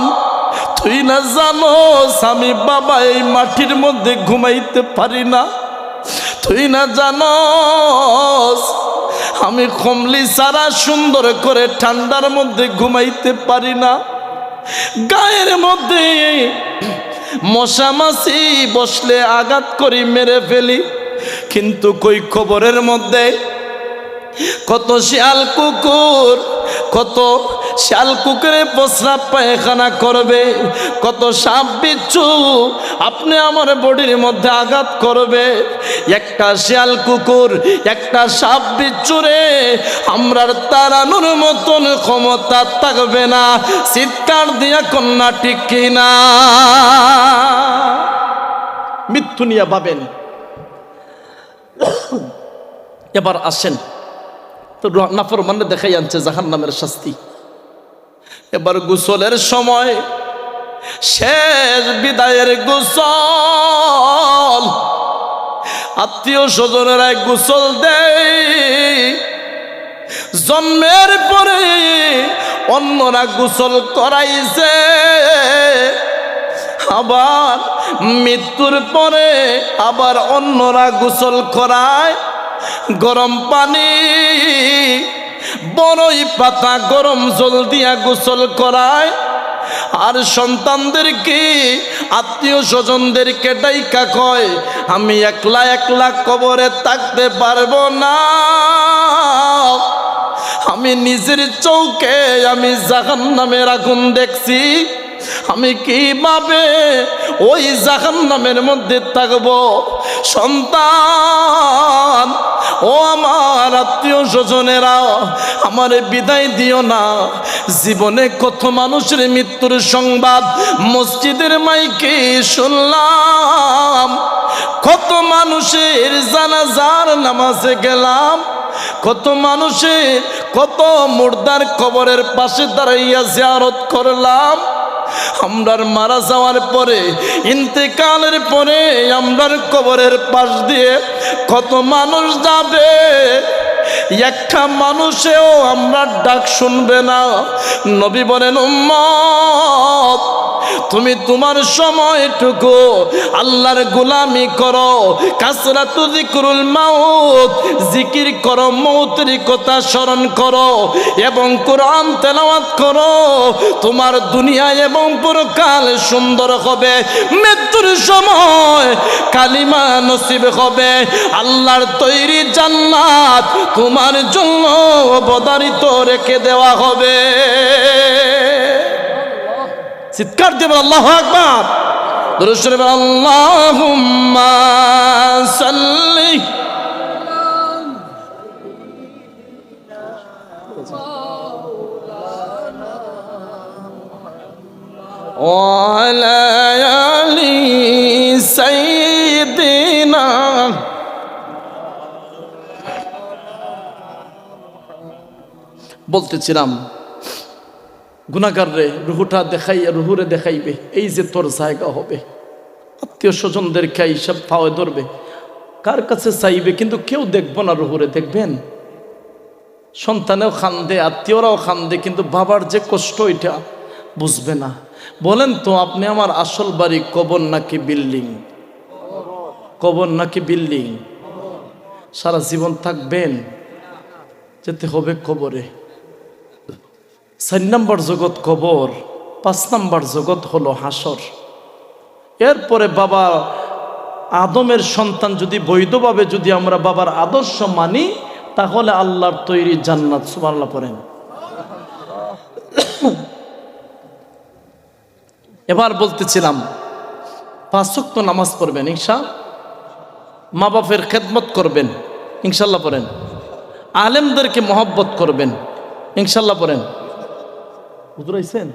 তুই না জানোস আমি বাবা এই মাটির মধ্যে ঘুমাইতে পারি না, তুই না জানোস আমি কমলি সারা সুন্দর করে ঠান্ডার মধ্যে ঘুমাইতে পারি না, গায়ের মধ্যে মশা মাছি বসলে আঘাত করি মেরে ফেলি, কিন্তু কই খবরের মধ্যে কত শিয়াল কুকুর, কত শিয়াল কুকুরে প্রস্রাব পায়খানা করবে, কত সাপ বিচ্ছু আপনি আমার বডির মধ্যে আঘাত করবে। একটা শিয়াল কুকুর, একটা সাপ বিচ্ছুরে আমরার তাড়ানোর মতন ক্ষমতা থাকবে না। চিৎকার দিয়া কন্যা ঠিক কিনা? মৃত্যু নিয়ে ভাবেন। এবার আসেন, তো নাফরমানে দেখাই আনছে জাহান্নামের শাস্তি। এবার গোসলের সময় শেষ বিদায়ের গোসল, আত্মীয় স্বজনেরা গোসল দেয়, জন্মের পরে অন্যরা গোসল করাইছে, আবার মৃত্যুর পরে আবার অন্যরা গোসল করায়। গরম পানি বড়ই পাতা গরম জল দিয়া গোসল করায়, আর সন্তানদেরকে আত্মীয় স্বজনদেরকে ডাইকা কয় আমি একলা একলা কবরে থাকতে পারবো না, আমি নিজের চৌকে আমি জাহান্নামের আগুন দেখছি, আমি কিভাবে ওই জাহান্নামের মধ্যে থাকব। সন্তান ও আমার আত্মীয় স্বজনেরা, আমারে বিদায় দিও না। জীবনে কত মানুষের মৃত্যুর সংবাদ মসজিদের মাইকে শুনলাম, কত মানুষের জানাজার নামাজে গেলাম, কত মানুষের কত মুর্দার কবরের পাশে দাঁড়াইয়া জিয়ারত করলাম। আমরার মারা যাওয়ার পরে, ইন্তেকালের পরে আমরার কবরের পাশ দিয়ে কত মানুষ যাবে, একটা মানুষেও আমরা ডাক শুনবে না। নবী বলেন উম্মত তুমি তোমার সময়টুকু আল্লাহর গোলামি করো, কাসরাতু যিকরুল মাউত, জিকির করো, মৌতের কথা স্মরণ করো এবং কোরআন তেলাওয়াত করো। তোমার দুনিয়া এবং পরকাল সুন্দর হবে, মৃত্যুর সময় কালিমা নসিব হবে, আল্লাহর তৈরি জান্নাত তোমার জন্য অবধারিত রেখে দেওয়া হবে। চিৎকার দেব আল্লাহু আকবার, দুরূদ শরীফ আল্লাহুম্মা সাল্লি ওয়ালা আলি সাইয়্যিদিনা। বলতেছিলাম গুনাহগার রে রুহুটা দেখাইয়া রুহুরে দেখাইবে, এই যে তোর জায়গা হবে, আত্মীয় স্বজনদের খাই সব পাওয়ে ধরবে, কার কাছে চাইবে, কিন্তু কেউ দেখবো না রুহুরে। দেখবেন সন্তানেও খান্দে, আত্মীয়রাও খান্দে, কিন্তু বাবার যে কষ্ট এটা বুঝবে না। বলেন তো আপনি আমার আসল বাড়ি কবর নাকি বিল্ডিং? কবর নাকি বিল্ডিং? সারা জীবন থাকবেন, যেতে হবে কবরে। 4 নম্বর জগৎ কবর, 5 নম্বর জগৎ হলো হাসর। এরপরে বাবা আদমের সন্তান যদি বৈধভাবে যদি আমরা বাবার আদর্শ মানি, তাহলে আল্লাহর তৈরি জান্নাত। সুবহানাল্লাহ পড়েন। এবার বলতেছিলাম 5 ওয়াক্ত নামাজ পড়বেন ইনশাআল্লাহ, মা বাপের খেদমত করবেন ইনশাআল্লাহ পড়েন, আলেমদেরকে মহব্বত করবেন ইনশাআল্লাহ পড়েন। হুজুর আইছেন?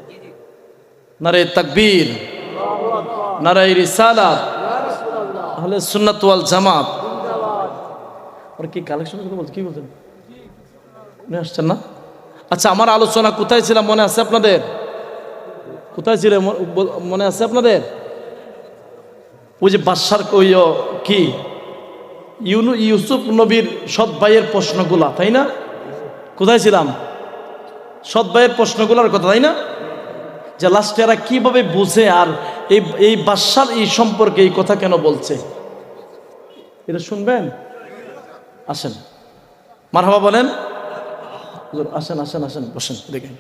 নারে তাকবীর, নারে রিসালাত, আহলে সুন্নাত ওয়াল জামাত। আর কি কালেকশন কথা বলছেন? কি বলছেন? মনে আসছেন না? আচ্ছা, আমার আলোচনা কোথায় ছিল মনে আছে আপনাদের? কোথায় ছিল মনে আছে আপনাদের? ওই যে বাদশার ওই কি ইউসুফ নবীর সৎ ভাইয়ের প্রশ্নগুলা, তাই না? কোথায় ছিলাম? সৎ ভাইয়ের প্রশ্নগুলোর কথা, তাই না? যে লাস্টে এরা কিভাবে বুঝে, আর এই বাদশার এই সম্পর্কে এই কথা কেন বলছে, এটা শুনবেন? আসেন, মারহাবা বলেন। আসেন আসেন আসেন, বসেন, দেখেন,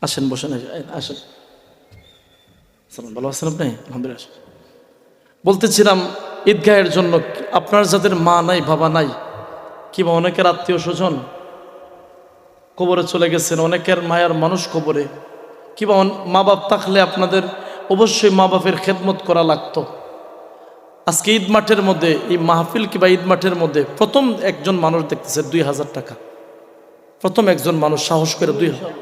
আসেন বসেন, আসেন। ভালো আছেন আপনি? আলহামদুলিল্লাহ। বলতেছিলাম ঈদগাহের জন্য আপনার যাদের মা নাই, বাবা নাই, কিংবা অনেকের আত্মীয় স্বজন কবরে চলে গেছেন, অনেকের মায়ার মানুষ কবরে, কিংবা মা বাপ থাকলে আপনাদের অবশ্যই মা বাপের খেদমত করা লাগতো। আজকে ঈদ মাঠের মধ্যে, এই মাহফিল কিংবা ঈদ মাঠের মধ্যে প্রথম একজন মানুষ দেখতেছে 2000 টাকা, প্রথম একজন মানুষ সাহস করে 2000